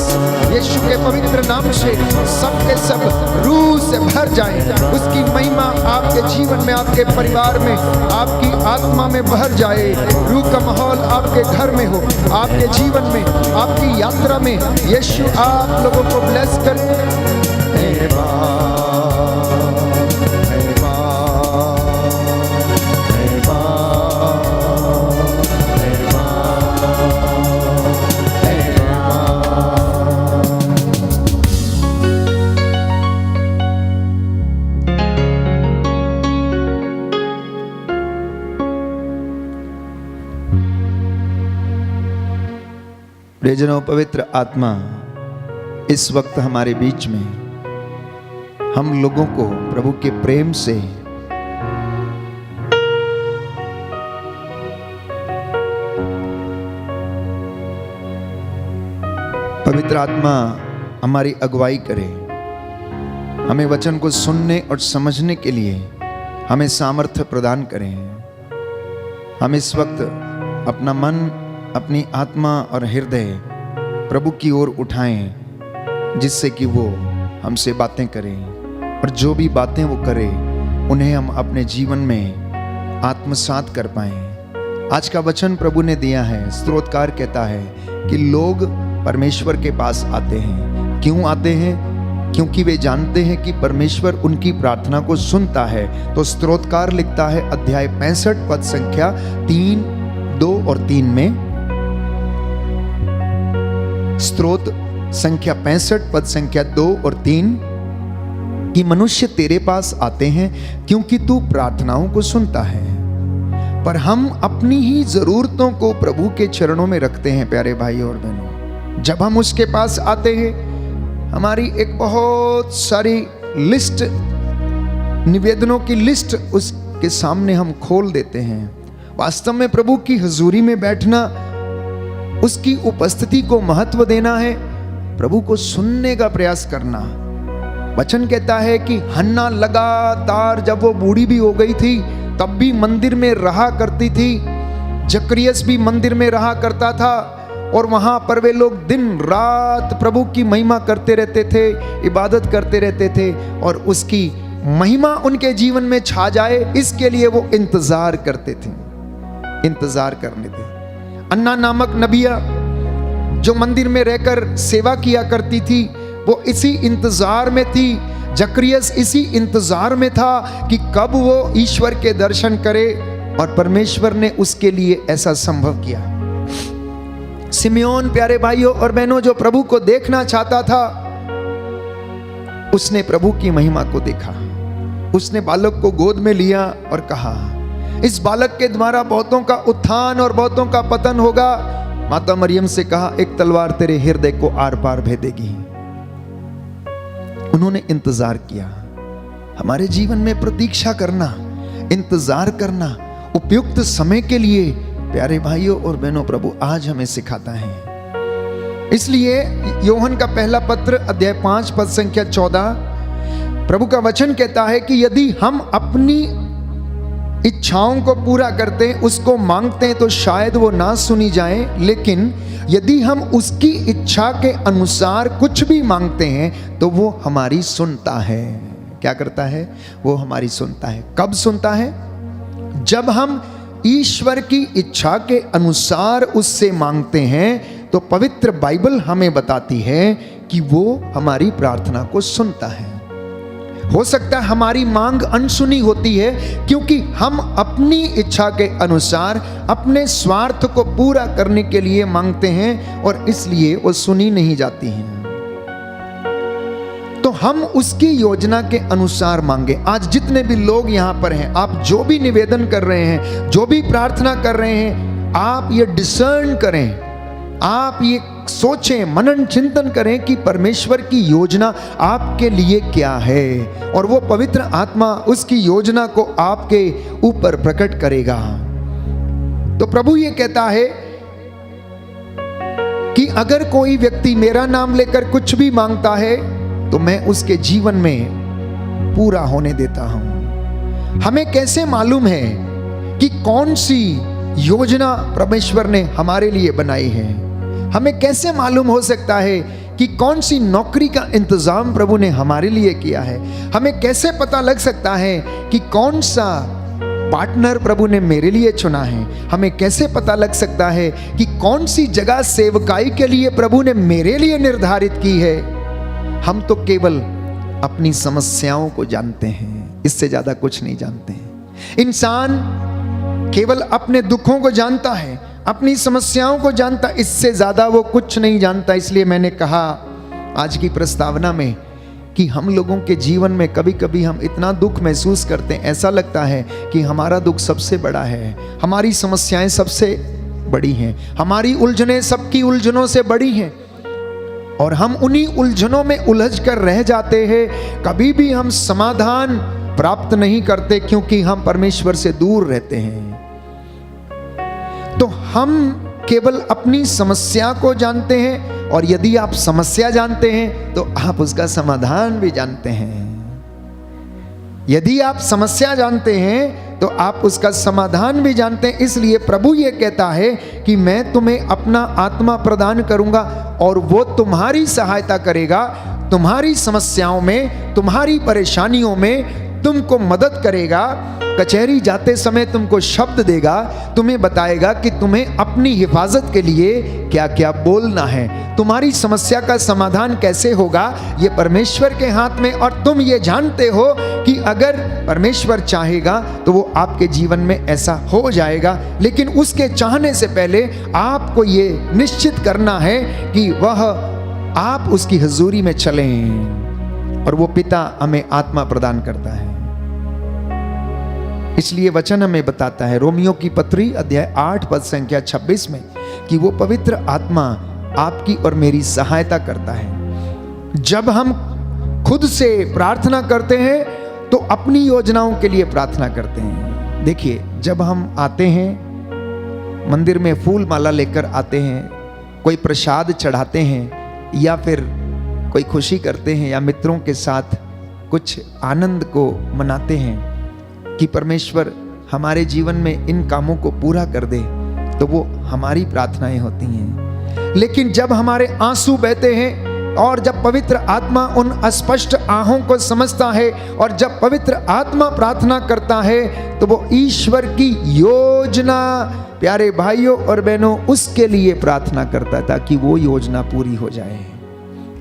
यीशु के पवित्र नाम से सब के सब रूह से भर जाएं, उसकी महिमा आपके जीवन में, आपके परिवार में, आपकी आत्मा में भर जाए। रूह का माहौल आपके घर में हो, आपके जीवन में, आपकी यात्रा में। यीशु आप लोगों को ब्लेस करे। ऐ बाप, ऐ बाप, ऐ बाप, ऐ बाप, ऐ बाप। प्रियजनों, पवित्र आत्मा इस वक्त हमारे बीच में हम लोगों को प्रभु के प्रेम से पवित्र आत्मा हमारी अगुवाई करे, हमें वचन को सुनने और समझने के लिए हमें सामर्थ्य प्रदान करें। हम इस वक्त अपना मन, अपनी आत्मा और हृदय प्रभु की ओर उठाएं, जिससे कि वो हमसे बातें करें और जो भी बातें वो करे उन्हें हम अपने जीवन में आत्मसात कर पाएं। आज का वचन प्रभु ने दिया है, स्तोत्रकार कहता है कि लोग परमेश्वर के पास आते हैं। क्यों आते हैं? क्योंकि वे जानते हैं कि परमेश्वर उनकी प्रार्थना को सुनता है। तो स्तोत्रकार लिखता है अध्याय 65 पद संख्या 3, 2 और 3 में, स्तोत्र संख्या 65 पद संख्या 2 और 3, कि मनुष्य तेरे पास आते हैं क्योंकि तू प्रार्थनाओं को सुनता है। पर हम अपनी ही जरूरतों को प्रभु के चरणों में रखते हैं। प्यारे भाई और बहनों, जब हम उसके पास आते हैं, हमारी एक बहुत सारी लिस्ट, निवेदनों की लिस्ट उसके सामने हम खोल देते हैं। वास्तव में प्रभु की हुजूरी में बैठना, उसकी उपस्थिति को महत्व देना है, प्रभु को सुनने का प्रयास करना। वचन कहता है कि हन्ना लगातार, जब वो बूढ़ी भी हो गई थी तब भी मंदिर में रहा करती थी। जकरियस भी मंदिर में रहा करता था और वहां पर वे लोग दिन रात प्रभु की महिमा करते रहते थे, इबादत करते रहते थे, और उसकी महिमा उनके जीवन में छा जाए इसके लिए वो इंतजार करते थे, इंतजार करने थे। अन्ना नामक नबिया जो मंदिर में रहकर सेवा किया करती थी, वो इसी इंतजार में थी। जकरियस इसी इंतजार में था कि कब वो ईश्वर के दर्शन करे, और परमेश्वर ने उसके लिए ऐसा संभव किया। सिमियोन, प्यारे भाइयों और बहनों, जो प्रभु को देखना चाहता था, उसने प्रभु की महिमा को देखा। उसने बालक को गोद में लिया और कहा, इस बालक के द्वारा बहुतों का उत्थान और बहुतों का पतन होगा। माता मरियम से कहा, एक तलवार तेरे हृदय को आर पार भेदेगी। उन्होंने इंतजार किया। हमारे जीवन में प्रतीक्षा करना, इंतजार करना, उपयुक्त समय के लिए, प्यारे भाइयों और बहनों, प्रभु आज हमें सिखाता है। इसलिए योहन का पहला पत्र अध्याय 5 पद संख्या 14, प्रभु का वचन कहता है कि यदि हम अपनी इच्छाओं को पूरा करते हैं, उसको मांगते हैं, तो शायद वो ना सुनी जाए, लेकिन यदि हम उसकी इच्छा के अनुसार कुछ भी मांगते हैं तो वो हमारी सुनता है। क्या करता है? वो हमारी सुनता है। कब सुनता है? जब हम ईश्वर की इच्छा के अनुसार उससे मांगते हैं, तो पवित्र बाइबल हमें बताती है कि वो हमारी प्रार्थना को सुनता है। हो सकता है हमारी मांग अनसुनी होती है, क्योंकि हम अपनी इच्छा के अनुसार अपने स्वार्थ को पूरा करने के लिए मांगते हैं, और इसलिए वो सुनी नहीं जाती हैं। तो हम उसकी योजना के अनुसार मांगे। आज जितने भी लोग यहाँ पर हैं, आप जो भी निवेदन कर रहे हैं, जो भी प्रार्थना कर रहे हैं, आप ये डिसर्न करें, आप ये सोचें, मनन चिंतन करें कि परमेश्वर की योजना आपके लिए क्या है, और वो पवित्र आत्मा उसकी योजना को आपके ऊपर प्रकट करेगा। तो प्रभु ये कहता है कि अगर कोई व्यक्ति मेरा नाम लेकर कुछ भी मांगता है तो मैं उसके जीवन में पूरा होने देता हूं। हमें कैसे मालूम है कि कौन सी योजना परमेश्वर ने हमारे लिए बनाई है? हमें कैसे मालूम हो सकता है कि कौन सी नौकरी का इंतजाम प्रभु ने हमारे लिए किया है? हमें कैसे पता लग सकता है कि कौन सा पार्टनर प्रभु ने मेरे लिए चुना है? हमें कैसे पता लग सकता है कि कौन सी जगह सेवकाई के लिए प्रभु ने मेरे लिए निर्धारित की है? हम तो केवल अपनी समस्याओं को जानते हैं, इससे ज्यादा कुछ नहीं जानते हैं। इंसान केवल अपने दुखों को जानता है, अपनी समस्याओं को जानता, इससे ज्यादा वो कुछ नहीं जानता। इसलिए मैंने कहा आज की प्रस्तावना में कि हम लोगों के जीवन में कभी कभी हम इतना दुख महसूस करते हैं, ऐसा लगता है कि हमारा दुख सबसे बड़ा है, हमारी समस्याएं सबसे बड़ी हैं, हमारी उलझनें सबकी उलझनों से बड़ी हैं। और हम उन्हीं उलझनों में उलझ कर रह जाते हैं। कभी भी हम समाधान प्राप्त नहीं करते क्योंकि हम परमेश्वर से दूर रहते हैं। तो हम केवल अपनी समस्या को जानते हैं, और यदि आप समस्या जानते हैं तो आप उसका समाधान भी जानते हैं। यदि आप समस्या जानते हैं तो आप उसका समाधान भी जानते हैं। इसलिए प्रभु ये कहता है कि मैं तुम्हें अपना आत्मा प्रदान करूंगा और वो तुम्हारी सहायता करेगा, तुम्हारी समस्याओं में, तुम्हारी परेशानियों में तुमको मदद करेगा। कचहरी जाते समय तुमको शब्द देगा, तुम्हें बताएगा कि तुम्हें अपनी हिफाजत के लिए क्या क्या बोलना है। तुम्हारी समस्या का समाधान कैसे होगा ये परमेश्वर के हाथ में, और तुम ये जानते हो कि अगर परमेश्वर चाहेगा तो वो आपके जीवन में ऐसा हो जाएगा। लेकिन उसके चाहने से पहले आपको ये निश्चित करना है कि वह आप उसकी हुजूरी में चलें, और वो पिता हमें आत्मा प्रदान करता है। इसलिए वचन हमें बताता है रोमियो की पत्री अध्याय 8 पद संख्या 26 में कि वो पवित्र आत्मा आपकी और मेरी सहायता करता है। जब हम खुद से प्रार्थना करते हैं तो अपनी योजनाओं के लिए प्रार्थना करते हैं। देखिए, जब हम आते हैं मंदिर में, फूल माला लेकर आते हैं, कोई प्रसाद चढ़ाते हैं, या फिर कोई खुशी करते हैं, या मित्रों के साथ कुछ आनंद को मनाते हैं कि परमेश्वर हमारे जीवन में इन कामों को पूरा कर दे, तो वो हमारी प्रार्थनाएं होती हैं। लेकिन जब हमारे आंसू बहते हैं और जब पवित्र आत्मा उन अस्पष्ट आहों को समझता है, और जब पवित्र आत्मा प्रार्थना करता है, तो वो ईश्वर की योजना, प्यारे भाइयों और बहनों, उसके लिए प्रार्थना करता है ताकि वो योजना पूरी हो जाए,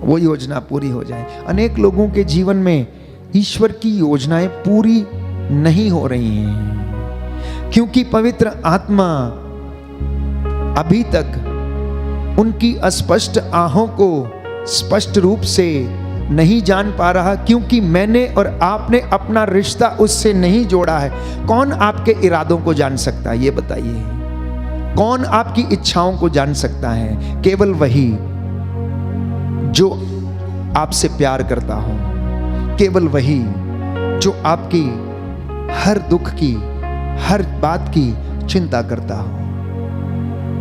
वो योजना पूरी हो जाए। अनेक लोगों के जीवन में ईश्वर की योजनाएं पूरी नहीं हो रही हैं क्योंकि पवित्र आत्मा अभी तक उनकी अस्पष्ट आहों को स्पष्ट रूप से नहीं जान पा रहा, क्योंकि मैंने और आपने अपना रिश्ता उससे नहीं जोड़ा है। कौन आपके इरादों को जान सकता है ये बताइए? कौन आपकी इच्छाओं को जान सकता है? केवल वही जो आपसे प्यार करता हो, केवल वही जो आपकी हर दुख की, हर बात की चिंता करता हो।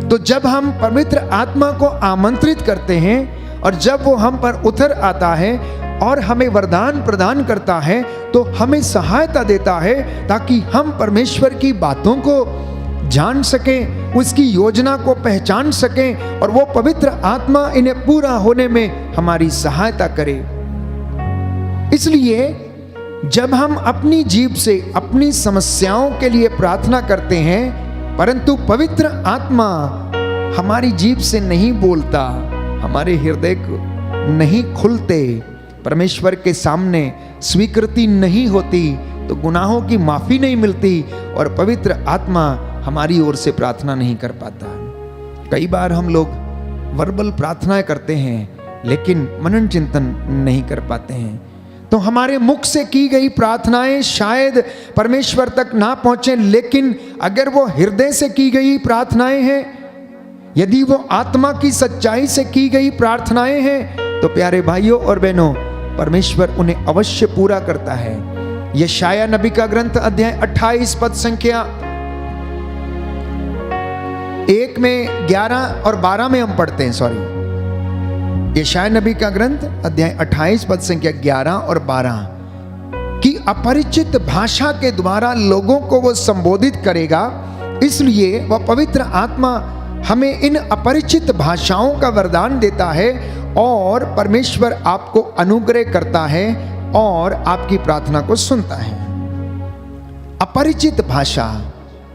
तो जब हम पवित्र आत्मा को आमंत्रित करते हैं और जब वो हम पर उतर आता है और हमें वरदान प्रदान करता है, तो हमें सहायता देता है ताकि हम परमेश्वर की बातों को जान सकें, उसकी योजना को पहचान सकें, और वो पवित्र आत्मा इन्हें पूरा होने में हमारी सहायता करे। इसलिए जब हम अपनी जीभ से अपनी समस्याओं के लिए प्रार्थना करते हैं, परंतु पवित्र आत्मा हमारी जीभ से नहीं बोलता, हमारे हृदय को नहीं खुलते, परमेश्वर के सामने स्वीकृति नहीं होती, तो गुनाहों की माफी नहीं मिलती और पवित्र आत्मा हमारी ओर से प्रार्थना नहीं कर पाता। कई बार हम लोग वर्बल प्रार्थनाएं करते हैं लेकिन मनन चिंतन नहीं कर पाते हैं, तो हमारे मुख से की गई प्रार्थनाएं शायद परमेश्वर तक ना पहुंचे, लेकिन अगर वो हृदय से की गई प्रार्थनाएं हैं, यदि वो आत्मा की सच्चाई से की गई प्रार्थनाएं हैं, तो प्यारे भाइयों और बहनों, परमेश्वर उन्हें अवश्य पूरा करता है। यशाया नबी का ग्रंथ अध्याय 28 पद संख्या 1 में 11 और 12 में हम पढ़ते हैं, यशाया नबी का ग्रंथ अध्याय 28 पद संख्या 11 और 12 कि अपरिचित भाषा के द्वारा लोगों को वो संबोधित करेगा। इसलिए वह पवित्र आत्मा हमें इन अपरिचित भाषाओं का वरदान देता है और परमेश्वर आपको अनुग्रह करता है और आपकी प्रार्थना को सुनता है। अपरिचित भाषा,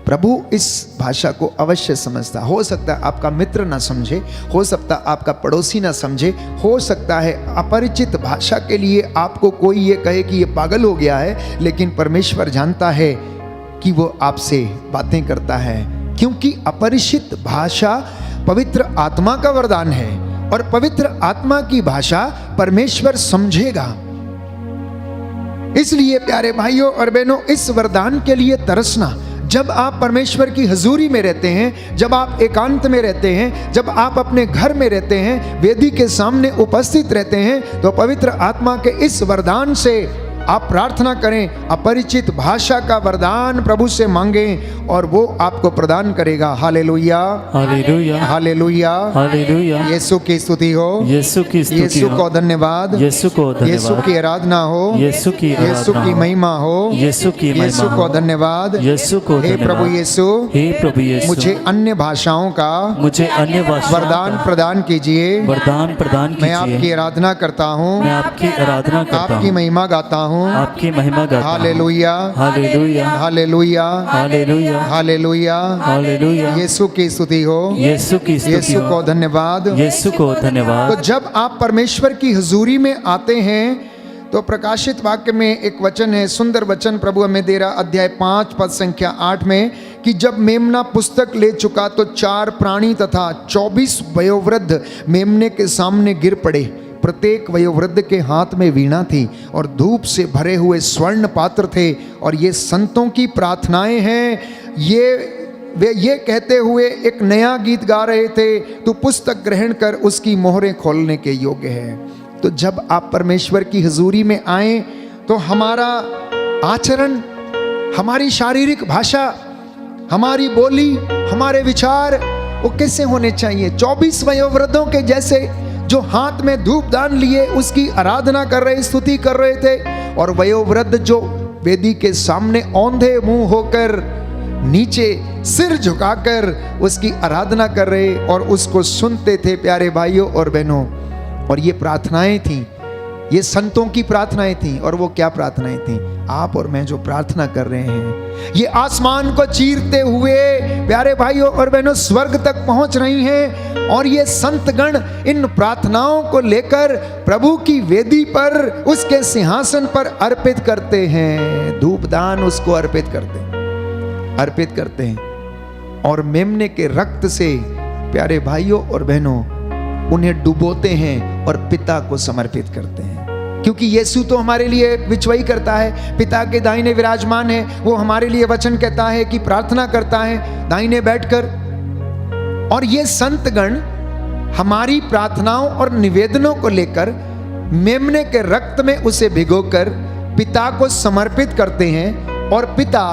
प्रभु इस भाषा को अवश्य समझता। हो सकता है आपका मित्र ना समझे, हो सकता है आपका पड़ोसी ना समझे, हो सकता है अपरिचित भाषा के लिए आपको कोई ये कहे कि ये पागल हो गया है, लेकिन परमेश्वर जानता है कि वो आपसे बातें करता है, क्योंकि अपरिचित भाषा पवित्र आत्मा का वरदान है और पवित्र आत्मा की भाषा परमेश्वर समझेगा। इसलिए प्यारे भाइयों और बहनों, इस वरदान के लिए तरसना। जब आप परमेश्वर की हजूरी में रहते हैं, जब आप एकांत में रहते हैं, जब आप अपने घर में रहते हैं, वेदी के सामने उपस्थित रहते हैं, तो पवित्र आत्मा के इस वरदान से आप प्रार्थना करें, अपरिचित भाषा का वरदान प्रभु से मांगें और वो आपको प्रदान करेगा। Hallelujah, hallelujah, hallelujah, hallelujah. यीशु की स्तुति हो, यीशु की स्तुति यीशु हो, को धन्यवाद, यीशु को यीशु धन्यवाद, की आराधना हो, यीशु की यीशु आराधना की हो, महिमा हो, यीशु की यीशु महिमा को हो, धन्यवाद। यीशु को हे प्रभु धन्यवाद। यीशु, हे प्रभु यीशु, मुझे अन्य भाषाओं का मुझे अन्य भाषाओं वरदान का प्रदान कीजिए। वरदान प्रदान मैं आपकी कीजिए। आराधना करता हूँ, मैं आपकी आराधना करता आपकी हूँ, महिमा गाता हूँ। आपकी महिमा गाता हूँ। Hallelujah, hallelujah, hallelujah, hallelujah, hallelujah. Hallelujah. यीशु की स्तुति हो, यीशु की स्तुति यीशु को हो, धन्यवाद। यीशु को तो धन्यवाद। जब आप परमेश्वर की हुजूरी में आते हैं तो प्रकाशित वाक्य में एक वचन है, सुंदर वचन प्रभु हमें दे रहा, अध्याय 5 पद संख्या 8 में, कि जब मेमना पुस्तक ले चुका तो 4 प्राणी तथा 24 वयोवृद्ध मेमने के सामने गिर पड़े। प्रत्येक वयोवृद्ध के हाथ में वीणा थी और धूप से भरे हुए स्वर्ण पात्र थे, और ये संतों की प्रार्थनाएं हैं। वे ये कहते हुए एक नया गीत गा रहे थे, तू पुस्तक ग्रहण कर, उसकी मोहरें खोलने के योग्य है। तो जब आप परमेश्वर की हुजूरी में आए तो हमारा आचरण, हमारी शारीरिक भाषा, हमारी बोली, हमारे विचार वो कैसे होने चाहिए? 24 वयोवृद्धों के जैसे, जो हाथ में धूप दान लिए उसकी आराधना कर रहे, स्तुति कर रहे थे, और वयोवृद्ध जो वेदी के सामने औंधे मुंह होकर नीचे सिर झुकाकर उसकी आराधना कर रहे और उसको सुनते थे। प्यारे भाइयों और बहनों, और ये प्रार्थनाएं थी, ये संतों की प्रार्थनाएं थी। और वो क्या प्रार्थनाएं थी? आप और मैं जो प्रार्थना कर रहे हैं, ये आसमान को चीरते हुए प्यारे भाइयों और बहनों स्वर्ग तक पहुंच रही हैं। और ये संतगण इन प्रार्थनाओं को लेकर प्रभु की वेदी पर, उसके सिंहासन पर अर्पित करते हैं। धूपदान उसको अर्पित करते हैं और मेमने के रक्त से प्यारे भाइयों और बहनों उन्हें डुबोते हैं और पिता को समर्पित करते हैं। क्योंकि यीशु तो हमारे लिए विचवाई करता है, पिता के दाहिने विराजमान है। वो हमारे लिए वचन कहता है कि प्रार्थना करता है दाहिने बैठकर। और ये संतगण हमारी प्रार्थनाओं और निवेदनों को लेकर मेमने के रक्त में उसे भिगोकर पिता को समर्पित करते हैं, और पिता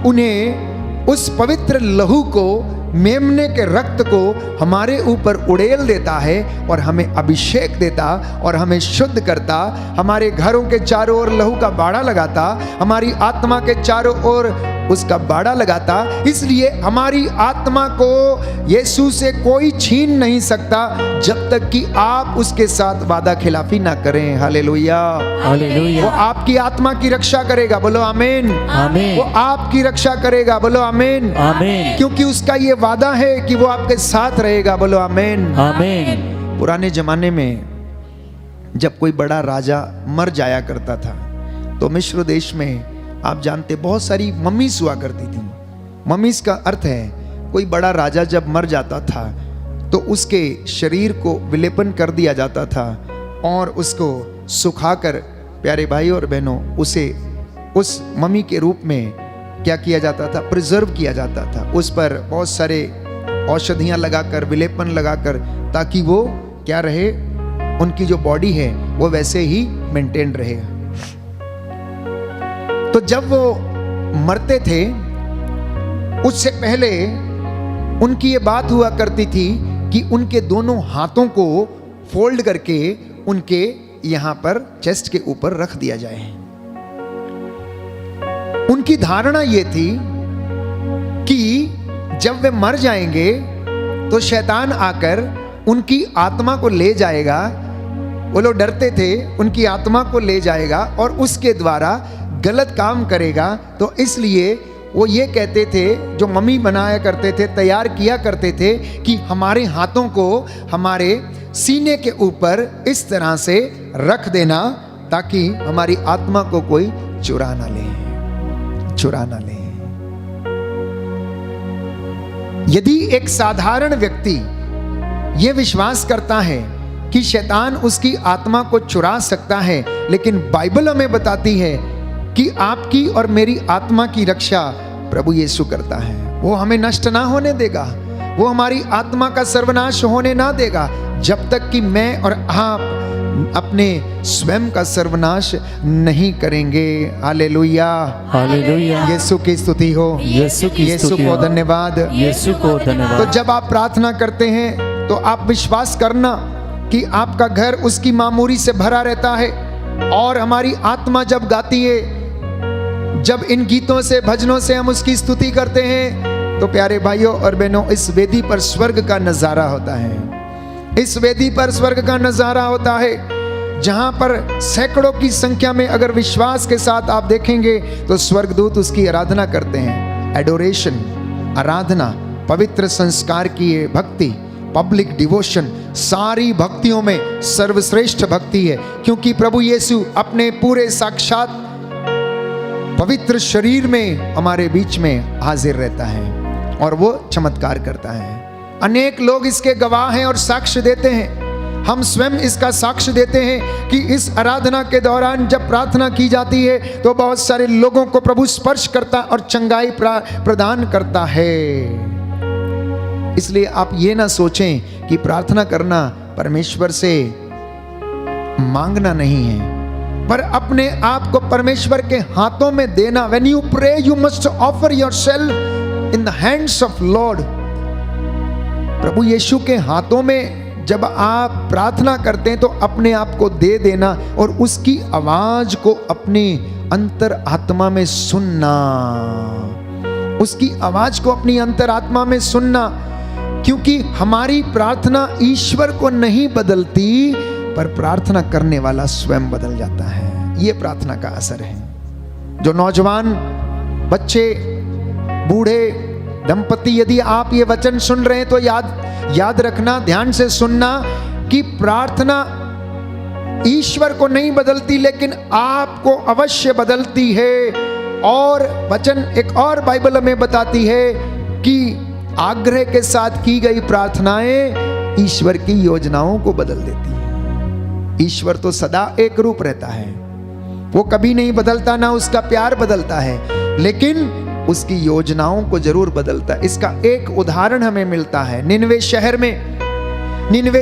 उन्हें उस पवित्र लहू को, मेमने के रक्त को हमारे ऊपर उड़ेल देता है और हमें अभिषेक देता और हमें शुद्ध करता। हमारे घरों के चारों ओर लहू का बाड़ा लगाता, हमारी आत्मा के चारों ओर उसका बाड़ा लगाता। इसलिए हमारी आत्मा को यीशु से कोई छीन नहीं सकता जब तक कि आप उसके साथ वादा खिलाफी ना करें। Hallelujah, hallelujah. वो आपकी आत्मा की रक्षा करेगा, बोलो आमीन। आमीन। वो आपकी रक्षा करेगा, बोलो आमीन। आमीन। क्योंकि उसका ये वादा है कि वो आपके साथ रहेगा, बोलो आमीन। आमीन। पुराने जमाने में जब कोई बड़ा राजा मर जाया करता था तो मिस्र देश में आप जानते बहुत सारी मम्मीज हुआ करती थी। मम्मीज का अर्थ है कोई बड़ा राजा जब मर जाता था तो उसके शरीर को विलेपन कर दिया जाता था और उसको सुखाकर प्यारे भाई और बहनों उसे उस मम्मी के रूप में क्या किया जाता था? प्रिजर्व किया जाता था। उस पर बहुत सारे औषधियाँ लगाकर, विलेपन लगाकर, ताकि वो क्या रहे, उनकी जो बॉडी है वो वैसे ही मेंटेन रहे। तो जब वो मरते थे उससे पहले उनकी ये बात हुआ करती थी कि उनके दोनों हाथों को फोल्ड करके उनके यहां पर चेस्ट के ऊपर रख दिया जाए। उनकी धारणा ये थी कि जब वे मर जाएंगे तो शैतान आकर उनकी आत्मा को ले जाएगा। वो लोग डरते थे, उनकी आत्मा को ले जाएगा और उसके द्वारा गलत काम करेगा। तो इसलिए वो ये कहते थे, जो मम्मी बनाया करते थे, तैयार किया करते थे कि हमारे हाथों को हमारे सीने के ऊपर इस तरह से रख देना ताकि हमारी आत्मा को कोई चुरा ना ले। यदि एक साधारण व्यक्ति ये विश्वास करता है कि शैतान उसकी आत्मा को चुरा सकता है, लेकिन बाइबल हमें बताती है कि आपकी और मेरी आत्मा की रक्षा प्रभु यीशु करता है। वो हमें नष्ट ना होने देगा, वो हमारी आत्मा का सर्वनाश होने ना देगा, जब तक कि मैं और आप अपने स्वयं का सर्वनाश नहीं करेंगे। Hallelujah, hallelujah. यीशु की स्तुति हो, यीशु की यीशु स्तुति को हो। धन्यवाद। यीशु को तो धन्यवाद। जब आप प्रार्थना करते हैं तो आप विश्वास करना कि आपका घर उसकी मामूरी से भरा रहता है, और हमारी आत्मा जब गाती है, जब इन गीतों से भजनों से हम उसकी स्तुति करते हैं, तो प्यारे भाइयों और बहनों, इस वेदी पर स्वर्ग का नजारा होता है। इस वेदी पर स्वर्ग का नजारा होता है, जहां पर सैकड़ों की संख्या में अगर विश्वास के साथ आप देखेंगे तो स्वर्गदूत उसकी आराधना करते हैं। एडोरेशन, आराधना, पवित्र संस्कार की ये भक्ति, पब्लिक डिवोशन, सारी भक्तियों में सर्वश्रेष्ठ भक्ति है, क्योंकि प्रभु यीशु अपने पूरे साक्षात पवित्र शरीर में हमारे बीच में हाजिर रहता है और वो चमत्कार करता है। अनेक लोग इसके गवाह हैं और साक्ष्य देते हैं। हम स्वयं इसका साक्ष्य देते हैं कि इस आराधना के दौरान जब प्रार्थना की जाती है तो बहुत सारे लोगों को प्रभु स्पर्श करता और चंगाई प्रदान करता है। इसलिए आप ये ना सोचें कि प्रार्थना करना परमेश्वर से मांगना नहीं है, पर अपने आप को परमेश्वर के हाथों में देना। When you pray, you must offer yourself in the hands of Lord। प्रभु यीशु के हाथों में जब आप प्रार्थना करते हैं तो अपने आप को दे देना और उसकी आवाज को अपनी अंतर आत्मा में सुनना, उसकी आवाज को अपनी अंतर आत्मा में सुनना, क्योंकि हमारी प्रार्थना ईश्वर को नहीं बदलती, पर प्रार्थना करने वाला स्वयं बदल जाता है। ये प्रार्थना का असर है। जो नौजवान, बच्चे, बूढ़े, दंपति, यदि आप ये वचन सुन रहे हैं तो याद रखना, ध्यान से सुनना कि प्रार्थना ईश्वर को नहीं बदलती, लेकिन आपको अवश्य बदलती है। और वचन एक और बाइबल में बताती है कि आग्रह के साथ की गई प्रार्थनाएं ईश्वर की योजनाओं को बदल देती हैं। ईश्वर तो सदा एक रूप रहता है, वो कभी नहीं बदलता, ना उसका प्यार बदलता है, लेकिन उसकी योजनाओं को जरूर बदलता है। इसका एक उदाहरण हमें मिलता है निनवे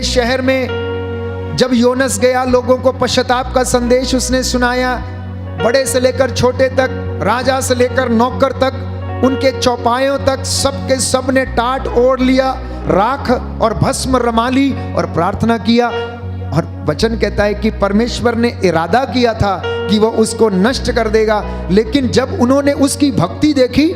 शहर में जब योनस गया, लोगों को पश्चाताप का संदेश उसने सुनाया। बड़े से लेकर छोटे तक, राजा से लेकर नौकर तक, उनके चौपायों तक सबके सब ने टाट ओढ़ लिया, राख और भस्म रमा ली और प्रार्थना किया। और वचन कहता है कि परमेश्वर ने इरादा किया था कि वो उसको नष्ट कर देगा, लेकिन जब उन्होंने उसकी भक्ति देखी,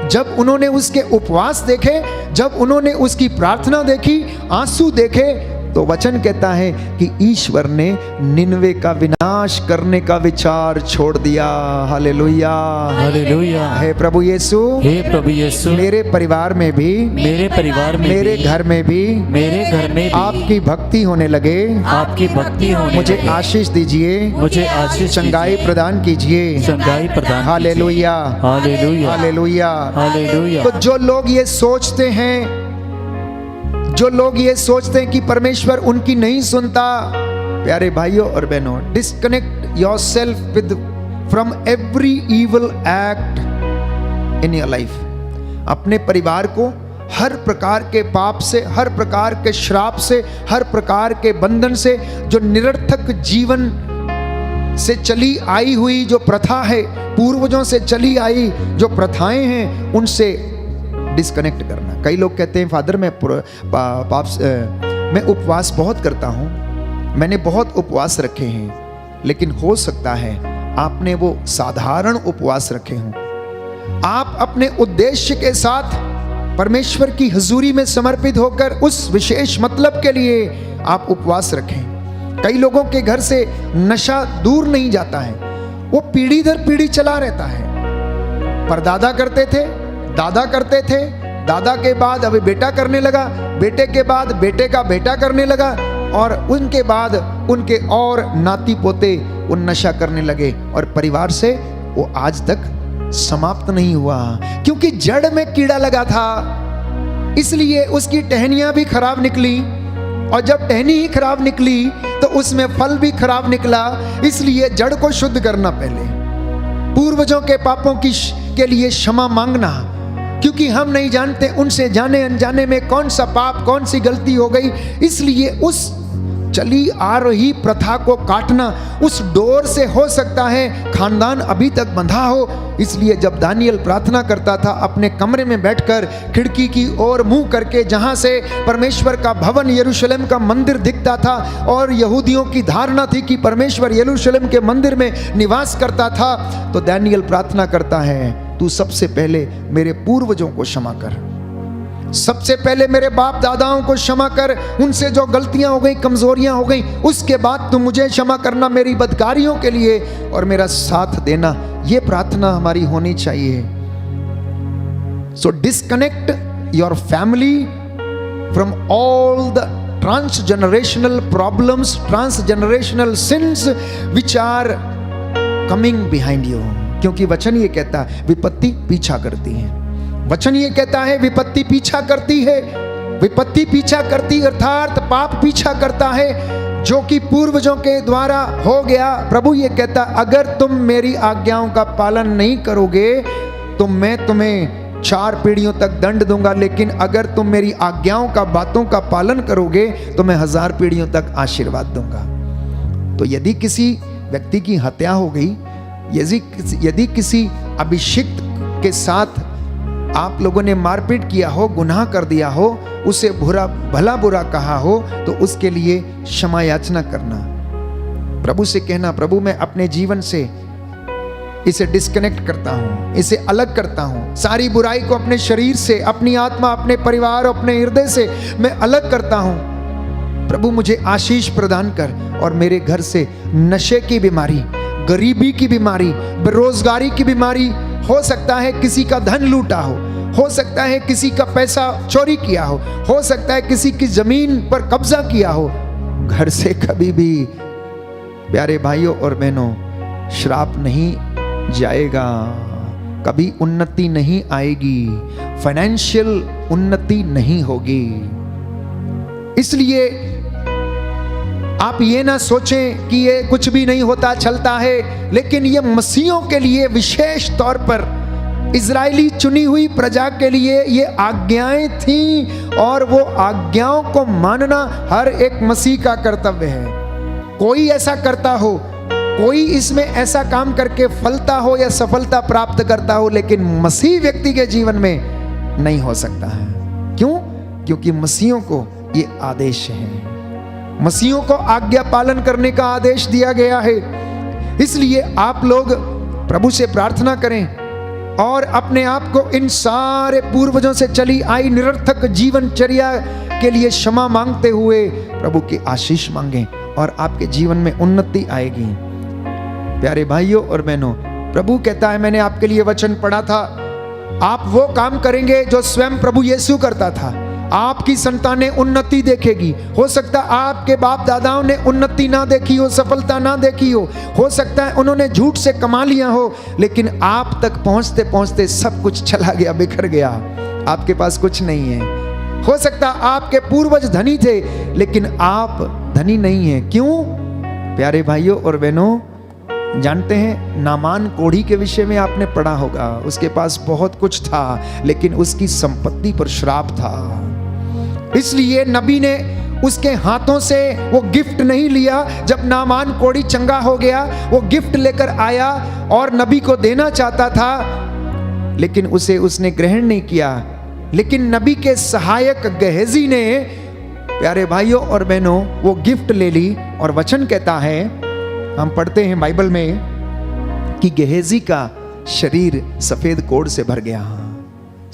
जब उन्होंने उसके उपवास देखे, जब उन्होंने उसकी प्रार्थना देखी, आंसू देखे, तो वचन कहता है कि ईश्वर ने निनवे का विनाश करने का विचार छोड़ दिया। Hallelujah, hallelujah. हे प्रभु यीशु, हे प्रभु यीशु, मेरे परिवार में भी, मेरे परिवार में मेरे भी, घर में भी, मेरे घर में भी आपकी भक्ति होने लगे। आपकी भक्ति होने मुझे लगे। आशीष दीजिए, मुझे आशीष चंगाई प्रदान कीजिए। चंगाई प्रदान हालेलुया, हालेलुया, हालेलुया, हालेलुया। तो जो लोग ये सोचते हैं, जो लोग ये सोचते हैं कि परमेश्वर उनकी नहीं सुनता, प्यारे भाइयों और बहनों, disconnect yourself with from every evil act in your life. अपने परिवार को हर प्रकार के पाप से, हर प्रकार के श्राप से, हर प्रकार के बंधन से, जो निरर्थक जीवन से चली आई हुई जो प्रथा है, पूर्वजों से चली आई जो प्रथाएं हैं, उनसे डिस्कनेक्ट करना। कई लोग कहते हैं फादर मैं उपवास बहुत करता हूँ, मैंने बहुत उपवास रखे हैं, लेकिन हो सकता है आपने वो साधारण उपवास रखे हों। आप अपने उद्देश्य के साथ परमेश्वर की हुजूरी में समर्पित होकर उस विशेष मतलब के लिए आप उपवास रखें। कई लोगों के घर से नशा दूर नहीं जाता है, वो पीढ़ी दर पीढ़ी चला रहता है। परदादा करते थे, दादा करते थे, दादा के बाद अभी बेटा करने लगा, बेटे के बाद बेटे का बेटा करने लगा, और उनके बाद उनके और नाती पोते वो नशा करने लगे, और परिवार से वो आज तक समाप्त नहीं हुआ, क्योंकि जड़ में कीड़ा लगा था, इसलिए उसकी टहनियां भी खराब निकली, और जब टहनी ही खराब निकली तो उसमें फल भी खराब निकला। इसलिए जड़ को शुद्ध करना पहले, पूर्वजों के पापों की के लिए क्षमा मांगना, क्योंकि हम नहीं जानते उनसे जाने अनजाने में कौन सा पाप, कौन सी गलती हो गई। इसलिए उस चली आ रही प्रथा को काटना, उस डोर से हो सकता है खानदान अभी तक बंधा हो। इसलिए जब दानियल प्रार्थना करता था अपने कमरे में बैठकर खिड़की की ओर मुंह करके, जहां से परमेश्वर का भवन यरूशलेम का मंदिर दिखता था और यहूदियों की धारणा थी कि परमेश्वर यरूशलेम के मंदिर में निवास करता था, तो दानियल प्रार्थना करता है, तू सबसे पहले मेरे पूर्वजों को क्षमा कर, सबसे पहले मेरे बाप दादाओं को क्षमा कर, उनसे जो गलतियां हो गई, कमजोरियां हो गई, उसके बाद तुम मुझे क्षमा करना मेरी बदकारियों के लिए और मेरा साथ देना। यह प्रार्थना हमारी होनी चाहिए। So disconnect your family from all the transgenerational problems, transgenerational sins which are coming behind you, क्योंकि वचन ये कहता है विपत्ति पीछा करती है। वचन ये कहता है विपत्ति पीछा करती है, विपत्ति पीछा करती अर्थात पाप पीछा करता है जो कि पूर्वजों के द्वारा हो गया। प्रभु ये कहता, अगर तुम मेरी आज्ञाओं का पालन नहीं करोगे तो मैं तुम्हें 4 पीढ़ियों तक दंड दूंगा, लेकिन अगर तुम मेरी आज्ञाओं का, बातों का पालन करोगे तो मैं 1000 पीढ़ियों तक आशीर्वाद दूंगा। तो यदि किसी व्यक्ति की हत्या हो गई, यदि किसी अभिषिक्त के साथ आप लोगों ने मारपीट किया हो, गुनाह कर दिया हो, उसे भला बुरा कहा हो, तो उसके लिए क्षमा याचना करना, प्रभु से कहना, प्रभु मैं अपने जीवन से इसे डिस्कनेक्ट करता हूं, इसे अलग करता हूं, सारी बुराई को अपने शरीर से, अपनी आत्मा, अपने परिवार, अपने हृदय से मैं अलग करता हूं। प्रभु मुझे आशीष प्रदान कर और मेरे घर से नशे की बीमारी, गरीबी की बीमारी, बेरोजगारी की बीमारी, हो सकता है किसी का धन लूटा हो सकता है किसी का पैसा चोरी किया हो सकता है किसी की जमीन पर कब्जा किया हो, घर से कभी भी प्यारे भाइयों और बहनों श्राप नहीं जाएगा, कभी उन्नति नहीं आएगी, फाइनेंशियल उन्नति नहीं होगी। इसलिए आप ये ना सोचें कि ये कुछ भी नहीं होता, चलता है, लेकिन ये मसीहों के लिए विशेष तौर पर, इजरायली चुनी हुई प्रजा के लिए ये आज्ञाएं थीं और वो आज्ञाओं को मानना हर एक मसीह का कर्तव्य है। कोई ऐसा करता हो, कोई इसमें ऐसा काम करके फलता हो या सफलता प्राप्त करता हो, लेकिन मसीह व्यक्ति के जीवन में नहीं हो सकता है। क्यों? क्योंकि मसीहों को ये आदेश है, मसीहों को आज्ञा पालन करने का आदेश दिया गया है। इसलिए आप लोग प्रभु से प्रार्थना करें और अपने आप को इन सारे पूर्वजों से चली आई निरर्थक जीवनचर्या के लिए क्षमा मांगते हुए प्रभु की आशीष मांगें और आपके जीवन में उन्नति आएगी। प्यारे भाइयों और बहनों, प्रभु कहता है, मैंने आपके लिए वचन पढ़ा था, आप वो काम करेंगे जो स्वयं प्रभु यीशु करता था, आपकी संतानें उन्नति देखेगी। हो सकता है आपके बाप दादाओं ने उन्नति ना देखी हो, सफलता ना देखी हो सकता है उन्होंने झूठ से कमा लिया हो, लेकिन आप तक पहुंचते पहुंचते सब कुछ चला गया, बिखर गया, आपके पास कुछ नहीं है। हो सकता है आपके पूर्वज धनी थे, लेकिन आप धनी नहीं हैं। क्यों? प्यारे भाइयों और बहनों, जानते हैं नामान कोढ़ी के विषय में आपने पढ़ा होगा, उसके पास बहुत कुछ था लेकिन उसकी संपत्ति पर श्राप था। इसलिए नबी ने उसके हाथों से वो गिफ्ट नहीं लिया। जब नामान कोढ़ी चंगा हो गया, वो गिफ्ट लेकर आया और नबी को देना चाहता था, लेकिन उसे उसने ग्रहण नहीं किया। लेकिन नबी के सहायक गेहजी ने, प्यारे भाइयों और बहनों, वो गिफ्ट ले ली और वचन कहता है, हम पढ़ते हैं बाइबल में कि गेहजी का शरीर सफेद कोढ़ से भर गया,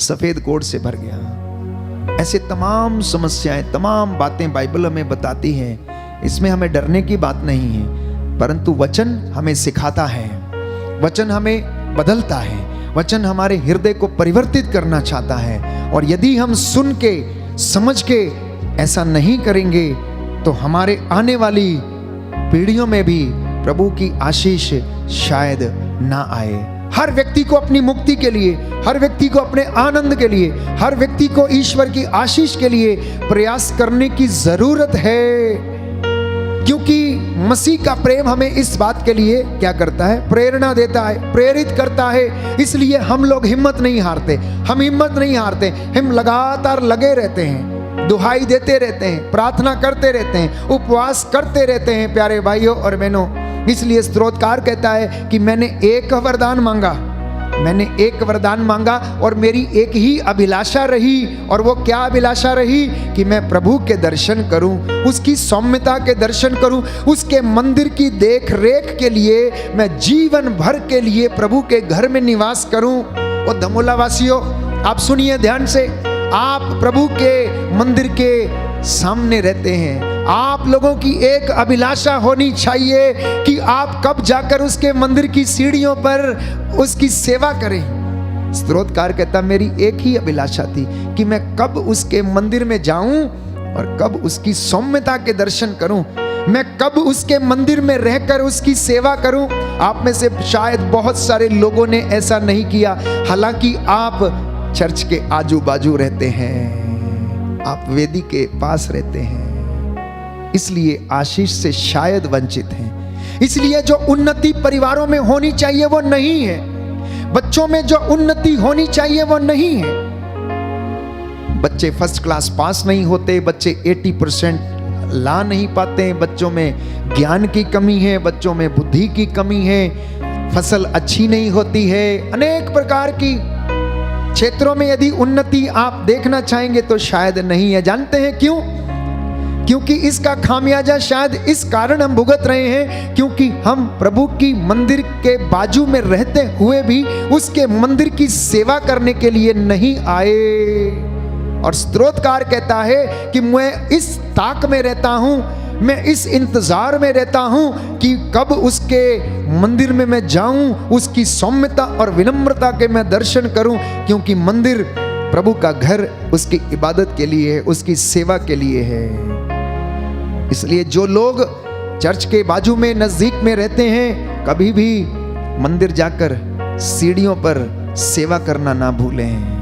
सफेद कोढ़ से भर गया। ऐसे तमाम समस्याएं, तमाम बातें बाइबल हमें बताती हैं। इसमें हमें डरने की बात नहीं है, परंतु वचन हमें सिखाता है, वचन हमें बदलता है, वचन हमारे हृदय को परिवर्तित करना चाहता है। और यदि हम सुन के समझ के ऐसा नहीं करेंगे तो हमारे आने वाली पीढ़ियों में भी प्रभु की आशीष शायद ना आए। हर व्यक्ति को अपनी मुक्ति के लिए, हर व्यक्ति को अपने आनंद के लिए, हर व्यक्ति को ईश्वर की आशीष के लिए प्रयास करने की जरूरत है। क्योंकि मसीह का प्रेम हमें इस बात के लिए क्या करता है, प्रेरणा देता है, प्रेरित करता है। इसलिए हम लोग हिम्मत नहीं हारते, हम हिम्मत नहीं हारते, हम लगातार लगे रहते हैं, दुहाई देते रहते हैं, प्रार्थना करते रहते हैं, उपवास करते रहते हैं प्यारे भाइयों और बहनों। इसलिए स्तोत्रकार कहता है कि मैंने एक वरदान मांगा, मैंने एक वरदान मांगा और मेरी एक ही अभिलाषा रही, और वो क्या अभिलाषा रही कि मैं प्रभु के दर्शन करूं, उसकी सौम्यता के दर्शन करूं, उसके मंदिर की देख रेख के लिए मैं जीवन भर के लिए प्रभु के घर में निवास करूं। और धमोला वासियों, आप सुनिए ध्यान से, आप प्रभु के मंदिर के सामने रहते हैं, आप लोगों की एक अभिलाषा होनी चाहिए कि आप कब जाकर उसके मंदिर की सीढ़ियों पर उसकी सेवा करें। स्तोत्रकार कहता मेरी एक ही अभिलाषा थी कि मैं कब उसके मंदिर में जाऊं और कब उसकी सौम्यता के दर्शन करूं, मैं कब उसके मंदिर में रहकर उसकी सेवा करूं। आप में से शायद बहुत सारे लोगों ने ऐसा नहीं किया, हालांकि आप चर्च के आजू बाजू रहते हैं, आप वेदी के पास रहते हैं, इसलिए आशीष से शायद वंचित हैं। इसलिए जो उन्नति परिवारों में होनी चाहिए वो नहीं है, बच्चों में जो उन्नति होनी चाहिए वो नहीं है। बच्चे फर्स्ट क्लास पास नहीं होते, बच्चे 80% ला नहीं पाते, बच्चों में ज्ञान की कमी है, बच्चों में बुद्धि की कमी है, फसल अच्छी नहीं होती है। अनेक प्रकार की क्षेत्रों में यदि उन्नति आप देखना चाहेंगे तो शायद नहीं है। जानते हैं क्यों? क्योंकि इसका खामियाजा शायद इस कारण हम भुगत रहे हैं क्योंकि हम प्रभु की मंदिर के बाजू में रहते हुए भी उसके मंदिर की सेवा करने के लिए नहीं आए। और स्तोत्रकार कहता है कि मैं इस ताक में रहता हूं, मैं इस इंतजार में रहता हूं कि कब उसके मंदिर में मैं जाऊं, उसकी सौम्यता और विनम्रता के मैं दर्शन करूं, क्योंकि मंदिर प्रभु का घर उसकी इबादत के लिए है, उसकी सेवा के लिए है। इसलिए जो लोग चर्च के बाजू में नजदीक में रहते हैं, कभी भी मंदिर जाकर सीढ़ियों पर सेवा करना ना भूलें,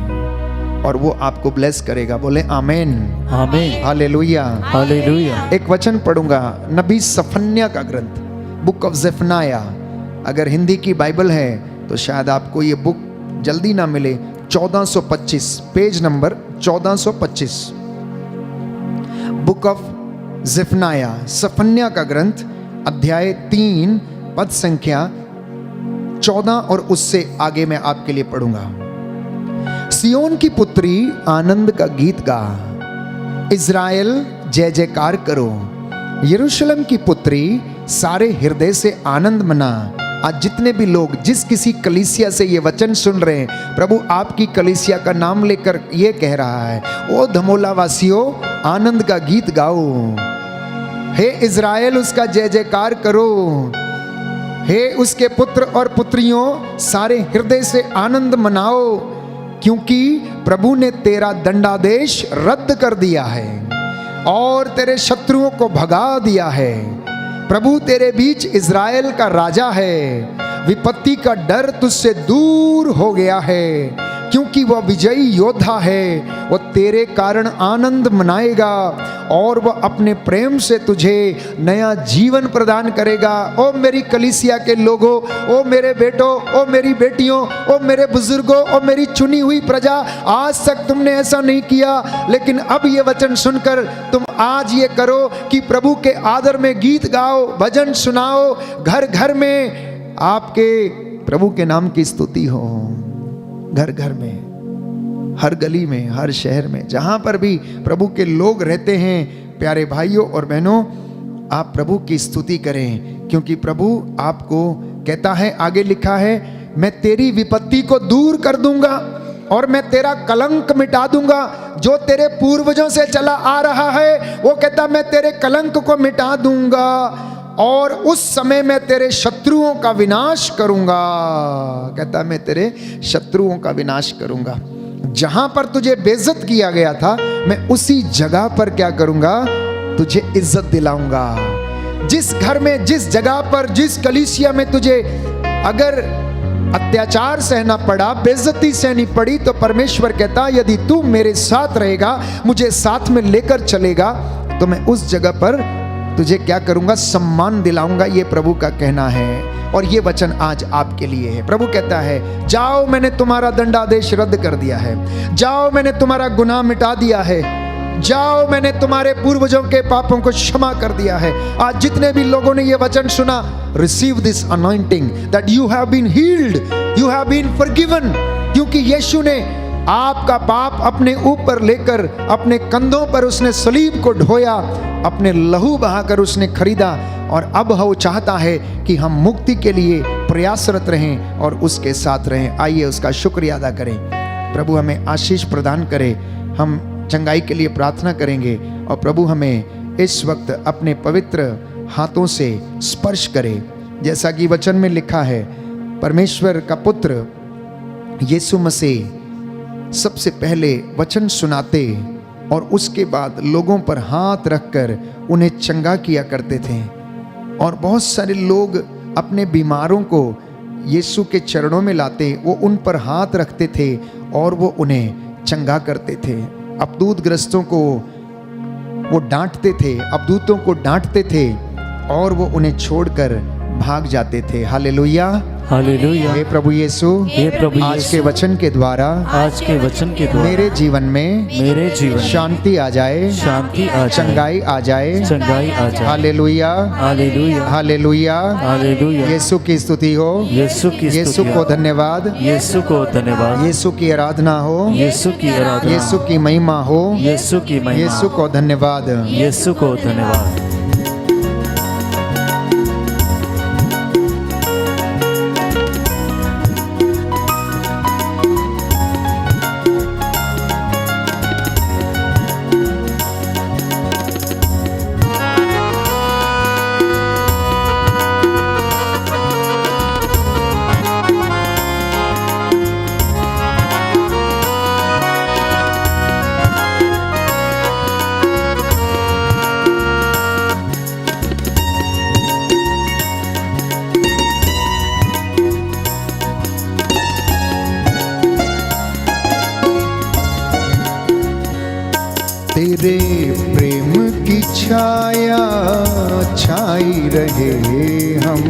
और वो आपको ब्लेस करेगा। बोले आमेन, आमीन, हालेलुया, हालेलुया। एक वचन पढ़ूंगा, नबी सफन्या का ग्रंथ, बुक ऑफ ज़ेफनाया। अगर हिंदी की बाइबल है तो शायद आपको ये बुक जल्दी ना मिले। 1425 पेज नंबर 1425, बुक ऑफ ज़ेफनाया, सफन्या का ग्रंथ, अध्याय 3 पद संख्या 14 और उससे आगे मैं आपके लिए पढ़ूंगा। सियोन की पुत्री आनंद का गीत गा, इज़राइल जय जयकार करो। यरूशलेम की पुत्री सारे हृदय से आनंद मना। आज जितने भी लोग जिस किसी कलीसिया से ये वचन सुन रहे हैं, प्रभु आपकी कलीसिया का नाम लेकर ये कह रहा है, ओ धमोला वासियों आनंद का गीत गाओ, हे इज़राइल उसका जय जयकार करो, हे उसके पुत्र और पुत्रियों सारे हृदय से आनंद मनाओ, क्योंकि प्रभु ने तेरा दंडादेश रद्द कर दिया है और तेरे शत्रुओं को भगा दिया है। प्रभु तेरे बीच इज़राइल का राजा है, विपत्ति का डर तुझसे दूर हो गया है, क्योंकि वह विजयी योद्धा है। वह तेरे कारण आनंद मनाएगा और वह अपने प्रेम से तुझे नया जीवन प्रदान करेगा। ओ मेरी कलीसिया के लोगों, ओ मेरे बेटों, ओ मेरी बेटियों, ओ मेरे बुजुर्गों, ओ मेरी चुनी हुई प्रजा, आज तक तुमने ऐसा नहीं किया, लेकिन अब ये वचन सुनकर तुम आज ये करो कि प्रभु के आदर में गीत गाओ, भजन सुनाओ, घर घर में आपके प्रभु के नाम की स्तुति हो। घर घर में, हर गली में, हर शहर में, जहां पर भी प्रभु के लोग रहते हैं, प्यारे भाइयों और बहनों, आप प्रभु की स्तुति करें, क्योंकि प्रभु आपको कहता है, आगे लिखा है, मैं तेरी विपत्ति को दूर कर दूंगा और मैं तेरा कलंक मिटा दूंगा। जो तेरे पूर्वजों से चला आ रहा है, वो कहता मैं तेरे कलंक को मिटा दूंगा और उस समय मैं तेरे शत्रुओं का विनाश करूंगा। कहता मैं तेरे शत्रुओं का विनाश करूंगा। जहां पर तुझे बेइज्जत किया गया था, मैं उसी जगह पर क्या करूंगा, तुझे इज्जत दिलाऊंगा। जिस घर में, जिस जगह पर, जिस कलीसिया में तुझे अगर अत्याचार सहना पड़ा, बेइज्जती सहनी पड़ी, तो परमेश्वर कहता यदि तू मेरे साथ रहेगा, मुझे साथ में लेकर चलेगा, तो मैं उस जगह पर तुझे क्या करूंगा, सम्मान दिलाऊंगा, ये प्रभु का कहना है। और ये वचन आज आपके लिए है। प्रभु कहता है, जाओ मैंने तुम्हारा दंडादेश रद्द कर दिया है, जाओ मैंने तुम्हारा गुनाह मिटा दिया है, जाओ मैंने तुम्हारे पूर्वजों के पापों को क्षमा कर दिया है। आज जितने भी लोगों ने ये वचन सुना, receive this anointing that you have been healed, you have been forgiven, क्योंकि यीशु ने आपका पाप अपने ऊपर लेकर अपने कंधों पर उसने सलीब को ढोया, अपने लहू बहाकर उसने खरीदा। और अब वो चाहता है कि हम मुक्ति के लिए प्रयासरत रहें और उसके साथ रहें। आइए उसका शुक्रिया अदा करें। प्रभु हमें आशीष प्रदान करे। हम चंगाई के लिए प्रार्थना करेंगे और प्रभु हमें इस वक्त अपने पवित्र हाथों से स्पर्श करे। जैसा कि वचन में लिखा है, परमेश्वर का पुत्र यीशु मसीह सबसे पहले वचन सुनाते और उसके बाद लोगों पर हाथ रखकर उन्हें चंगा किया करते थे। और बहुत सारे लोग अपने बीमारों को यीशु के चरणों में लाते, वो उन पर हाथ रखते थे और वो उन्हें चंगा करते थे। अबदूतग्रस्तों को वो डांटते थे, अबदूतों को डांटते थे और वो उन्हें छोड़कर भाग जाते थे। Hallelujah, hallelujah. हे प्रभु यीशु, हे प्रभु आज यीशु, के वचन के द्वारा आज के वचन के द्वारा मेरे जीवन में मेरे जीवन शांति आ जाए, शांति आ जाए, चंगाई आ जाए, चंगाई आ जाए। Hallelujah, hallelujah, hallelujah. हालेलुया। यीशु की स्तुति हो, यीशु की यीशु स्तुति को हो, धन्यवाद, यीशु को धन्यवाद, यीशु की आराधना हो, यीशु की आराधना, यीशु की महिमा हो, यीशु की महिमा, यीशु को धन्यवाद। यीशु को धन्यवाद। तेरे प्रेम की छाया छाई रहे, हम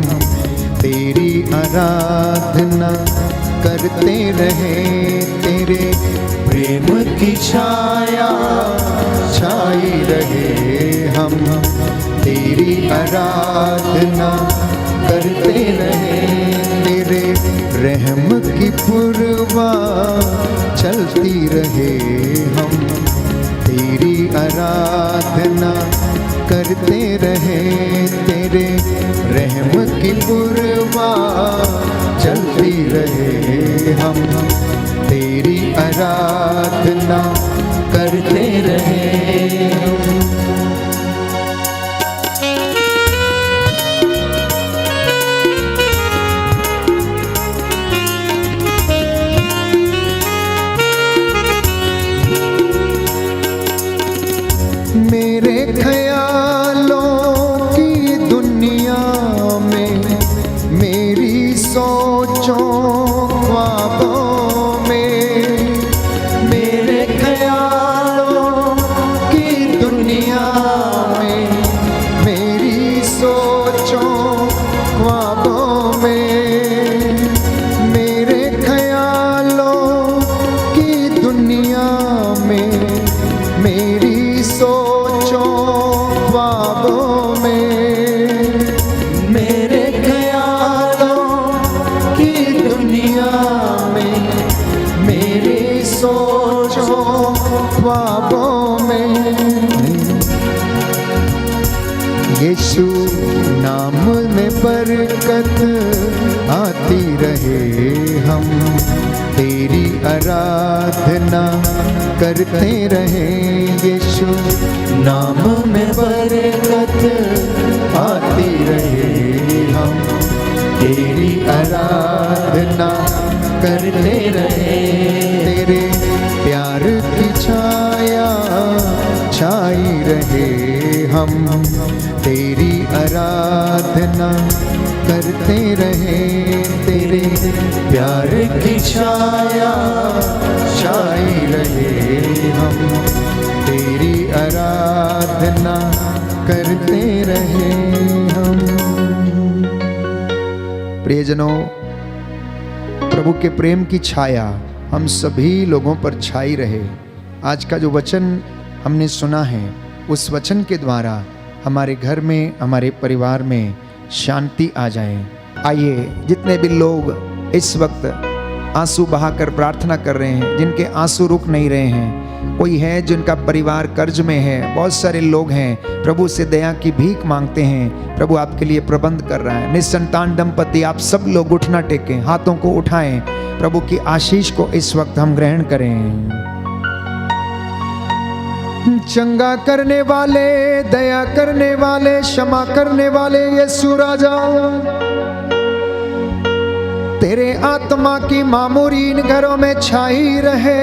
तेरी आराधना करते रहे। तेरे प्रेम की छाया छाई रहे, हम तेरी आराधना करते रहे। तेरे रहम की पुरवा चलती रहे, हम तेरी आराधना करते रहे। तेरे रहम की पुरवा चलती रहे, हम तेरी आराधना करते रहे। मेरे ख्यालों की दुनिया में, मेरी सोचों ख्वाबों में, मेरे ख्यालों की दुनिया में, मेरी सोचों ख्वाबों में, मेरे ख्यालों की दुनिया में, मेरी सोचों ख्वाबों में, मेरे ख्यालों की दुनिया में, मेरी सोचों ख्वाबों में। यीशु नाम में बरकत आती रहे, हम तेरी आराधना करते रहे। यीशु नाम में बरकत आती रहे, हम तेरी आराधना करते रहे। तेरे प्यार की छाया छाई रहे, हम तेरी आराधना करते रहे। तेरे प्यार की छाया छाई रहे, हम तेरी आराधना करते करते रहे हम। प्रियजनों, प्रभु के प्रेम की छाया हम सभी लोगों पर छाई रहे। आज का जो वचन हमने सुना है, उस वचन के द्वारा हमारे घर में, हमारे परिवार में शांति आ जाए। आइए, जितने भी लोग इस वक्त आंसू बहाकर प्रार्थना कर रहे हैं, जिनके आंसू रुक नहीं रहे हैं, कोई है जिनका परिवार कर्ज में है, बहुत सारे लोग हैं प्रभु से दया की भीख मांगते हैं, प्रभु आपके लिए प्रबंध कर रहा है। निसंतान दंपति, आप सब लोग उठना टेकें, हाथों को उठाएं, प्रभु की आशीष को इस वक्त हम ग्रहण करें। चंगा करने वाले, दया करने वाले, क्षमा करने वाले यीशु राजा, तेरे आत्मा की मामूरी इन घरों में छाई रहे।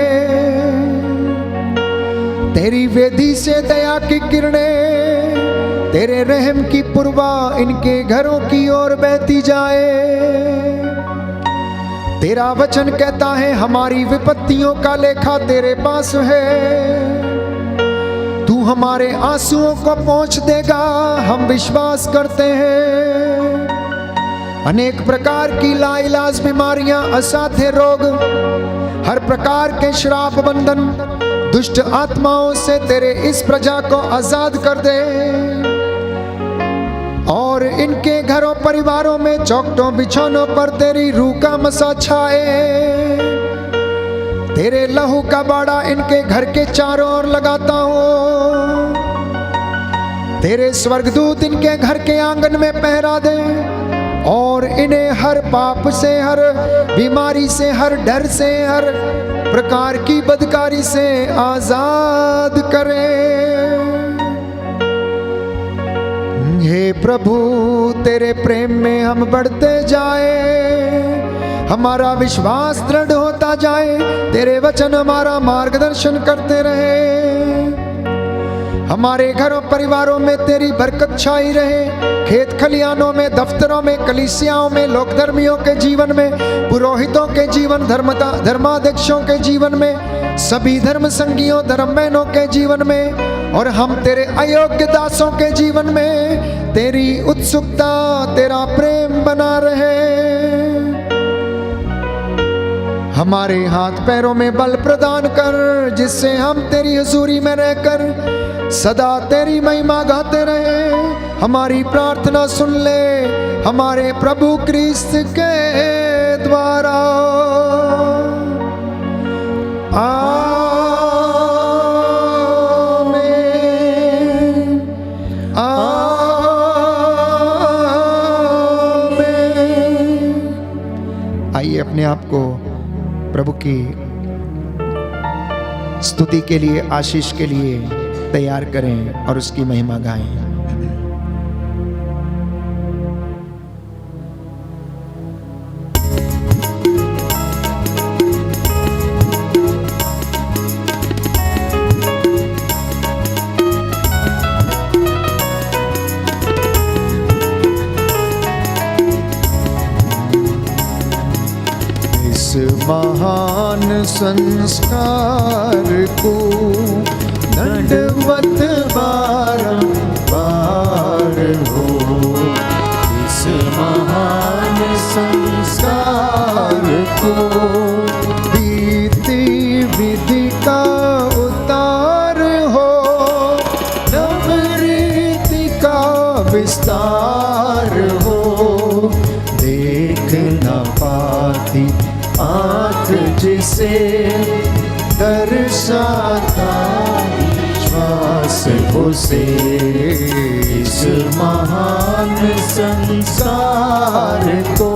तेरी वेदी से दया की किरणें, तेरे रहम की पुरवा इनके घरों की ओर बहती जाए। तेरा वचन कहता है हमारी विपत्तियों का लेखा तेरे पास है। तू हमारे आंसुओं को पोंछ देगा, हम विश्वास करते हैं। अनेक प्रकार की लाइलाज बीमारियां, असाध्य रोग, हर प्रकार के श्राप बंधन, दुष्ट आत्माओं से तेरे इस प्रजा को आजाद कर दे और इनके घरों परिवारों में चौखटों बिछौनों पर तेरी रूह का मसा छाए। तेरे लहू का बाड़ा इनके घर के चारों ओर लगाता हूं। तेरे स्वर्गदूत इनके घर के आंगन में पहरा दे और इन्हें हर पाप से, हर बीमारी से, हर डर से, हर प्रकार की बदकारी से आजाद करे। हे प्रभु, तेरे प्रेम में हम बढ़ते जाए, हमारा विश्वास दृढ़ होता जाए, तेरे वचन हमारा मार्गदर्शन करते रहे। हमारे घरों परिवारों में तेरी बरकत छाई रहे, खेत खलियानों में, दफ्तरों में, कलीसियाओं में, लोकधर्मियों के जीवन में, पुरोहितों के जीवन, धर्माध्यक्षों के जीवन में, सभी धर्म संगियों, धर्म बहनों के जीवन में, और हम तेरे अयोग्य दासों के जीवन में तेरी उत्सुकता, तेरा प्रेम बना रहे। हमारे हाथ पैरों में बल प्रदान कर, जिससे हम तेरी हुजूरी में रहकर सदा तेरी महिमा गाते रहे। हमारी प्रार्थना सुन ले हमारे प्रभु क्रिस्त के द्वारा। आमीन, आमीन। आइए अपने आप को प्रभु की स्तुति के लिए, आशीष के लिए तैयार करें और उसकी महिमा गाएं। इस महान संस्कार को दंडवत बारंबार हो। इस महान संस्कार को बीती विधि का उतार हो, नवरीति का विस्तार हो। देख न पाती आँख जिसे दर्शाता विश्वास उसे। इस महान संसार को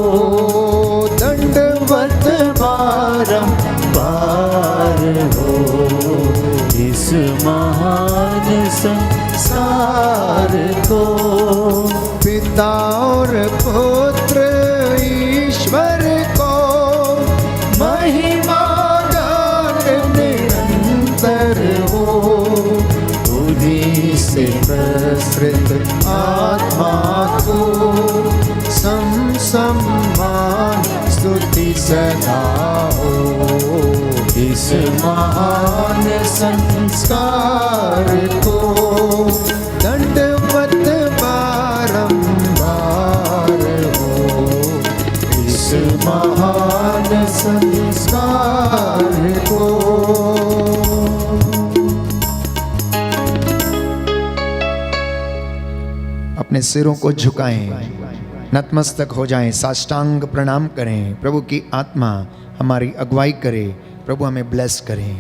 दंडवत बारंबार हो। इस महान संसार को पिता और पुत्र ईश्वर को महिमा हो। उन्हीं से प्रसृत आत्मा को सम्मान स्तुति सदा हो। इस महान संस्कार को दंडवत संस्कार को। अपने सिरों को झुकाएं, नतमस्तक हो जाएं, साष्टांग प्रणाम करें। प्रभु की आत्मा हमारी अगुवाई करे, प्रभु हमें ब्लेस करें।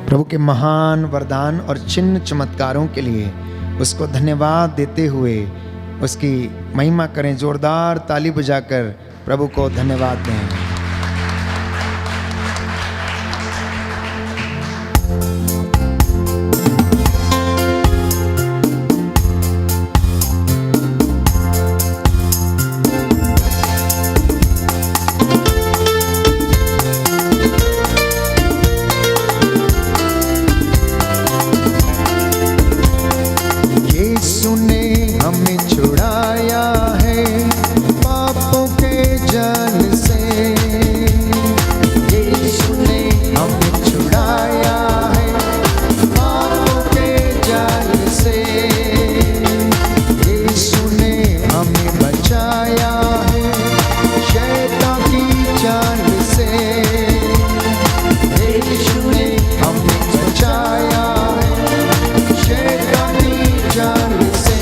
प्रभु के महान वरदान और चिन्ह चमत्कारों के लिए उसको धन्यवाद देते हुए उसकी महिमा करें। जोरदार ताली बजाकर प्रभु को धन्यवाद दें। हमें छुड़ाया है पापों के जाल से। यीशु ने हमें छुड़ाया है पापों के जाल से। यीशु ने हमें बचाया है शैतान की चाल से। यीशु ने हमें बचाया है शैतान की चाल से।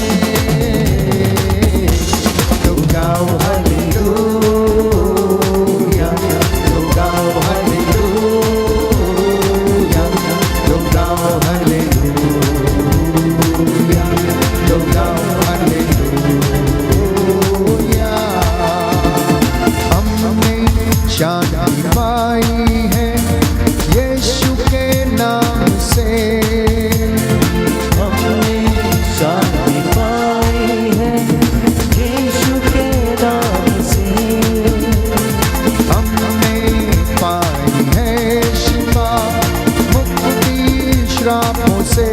शांति पाई है यीशु के नाम से। हमने शांति पाई है यीशु के नाम से। हमने पाई है शिफा मुक्ति श्रापों से।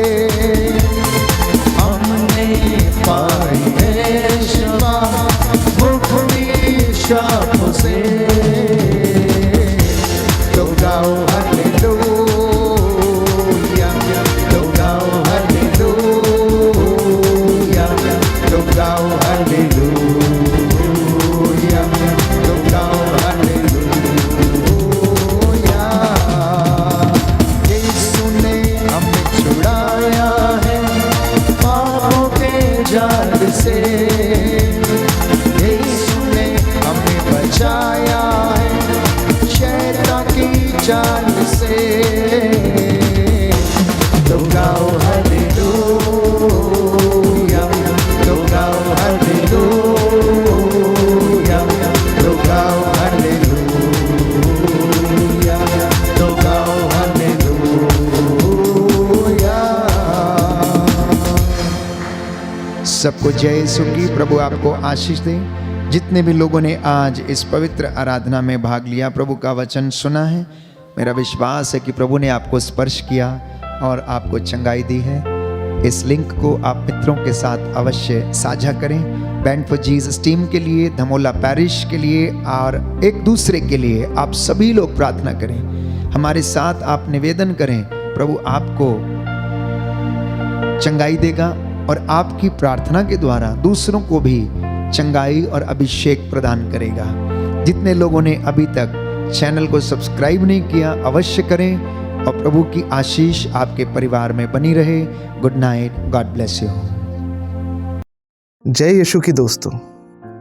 हमने पाई है शिफा मुक्ति श्रापों से। तो गाओ हालेलुया, तो गाओ हालेलुया, तो गाओ हालेलुया, तो गाओ हालेलुया। यीशु ने हमें छुड़ाया है पापों के जाल से। यीशु ने हमें बचाया है शैतान की चाल से। तो गाओ हालेलुया, तो गाओ हालेलुया, तो गाओ हालेलुया, तो गाओ हालेलुया। सबको जय यीशु की। प्रभु आपको आशीष दे। जितने भी लोगों ने आज इस पवित्र आराधना में भाग लिया, प्रभु का वचन सुना है, मेरा विश्वास है कि प्रभु ने आपको स्पर्श किया और आपको चंगाई दी है। इस लिंक को आप मित्रों के साथ अवश्य साझा करें। बैंड फॉर जीसस टीम के लिए, धमोला पैरिश के लिए और एक दूसरे के लिए आप सभी लोग प्रार्थना करें। हमारे साथ आप निवेदन करें। प्रभु आपको चंगाई देगा और आपकी प्रार्थना के द्वारा दूसरों को भी चंगाई और अभिषेक प्रदान करेगा। जितने लोगों ने अभी तक चैनल को सब्सक्राइब नहीं किया, अवश्य करें और प्रभु की आशीष आपके परिवार में बनी रहे। Good night, God bless you. जय यीशु की दोस्तों,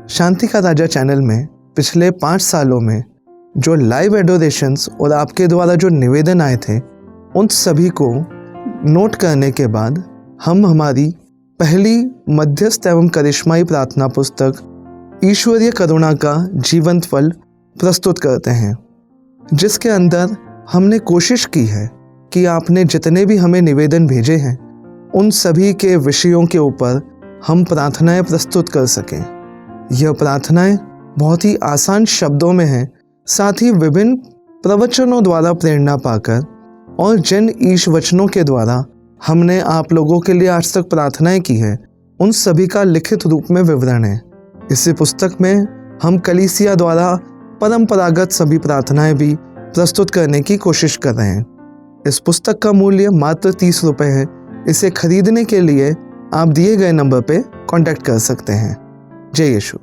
शांति का राजा चैनल में पिछले 5 सालों में जो लाइव एडोरेशंस और आपके द्वारा जो निवेदन आए थे, उन सभी को नोट करने के बाद हम हमारी पहली मध्यस्थ एवं करिश्माई प्रार्थना पुस्तक ईश्वरीय करुणा का जीवंत फल प्रस्तुत करते हैं, जिसके अंदर हमने कोशिश की है कि आपने जितने भी हमें निवेदन भेजे हैं उन सभी के विषयों के ऊपर हम प्रार्थनाएं प्रस्तुत कर सकें। यह प्रार्थनाएं बहुत ही आसान शब्दों में हैं, साथ ही विभिन्न प्रवचनों द्वारा प्रेरणा पाकर और जिन ईश वचनों के द्वारा हमने आप लोगों के लिए आज तक प्रार्थनाएं की है, उन सभी का लिखित रूप में विवरण है। इसी पुस्तक में हम कलीसिया द्वारा परंपरागत सभी प्रार्थनाएं भी प्रस्तुत करने की कोशिश कर रहे हैं। इस पुस्तक का मूल्य मात्र 30 रुपये है। इसे खरीदने के लिए आप दिए गए नंबर पे कांटेक्ट कर सकते हैं। जय यीशु।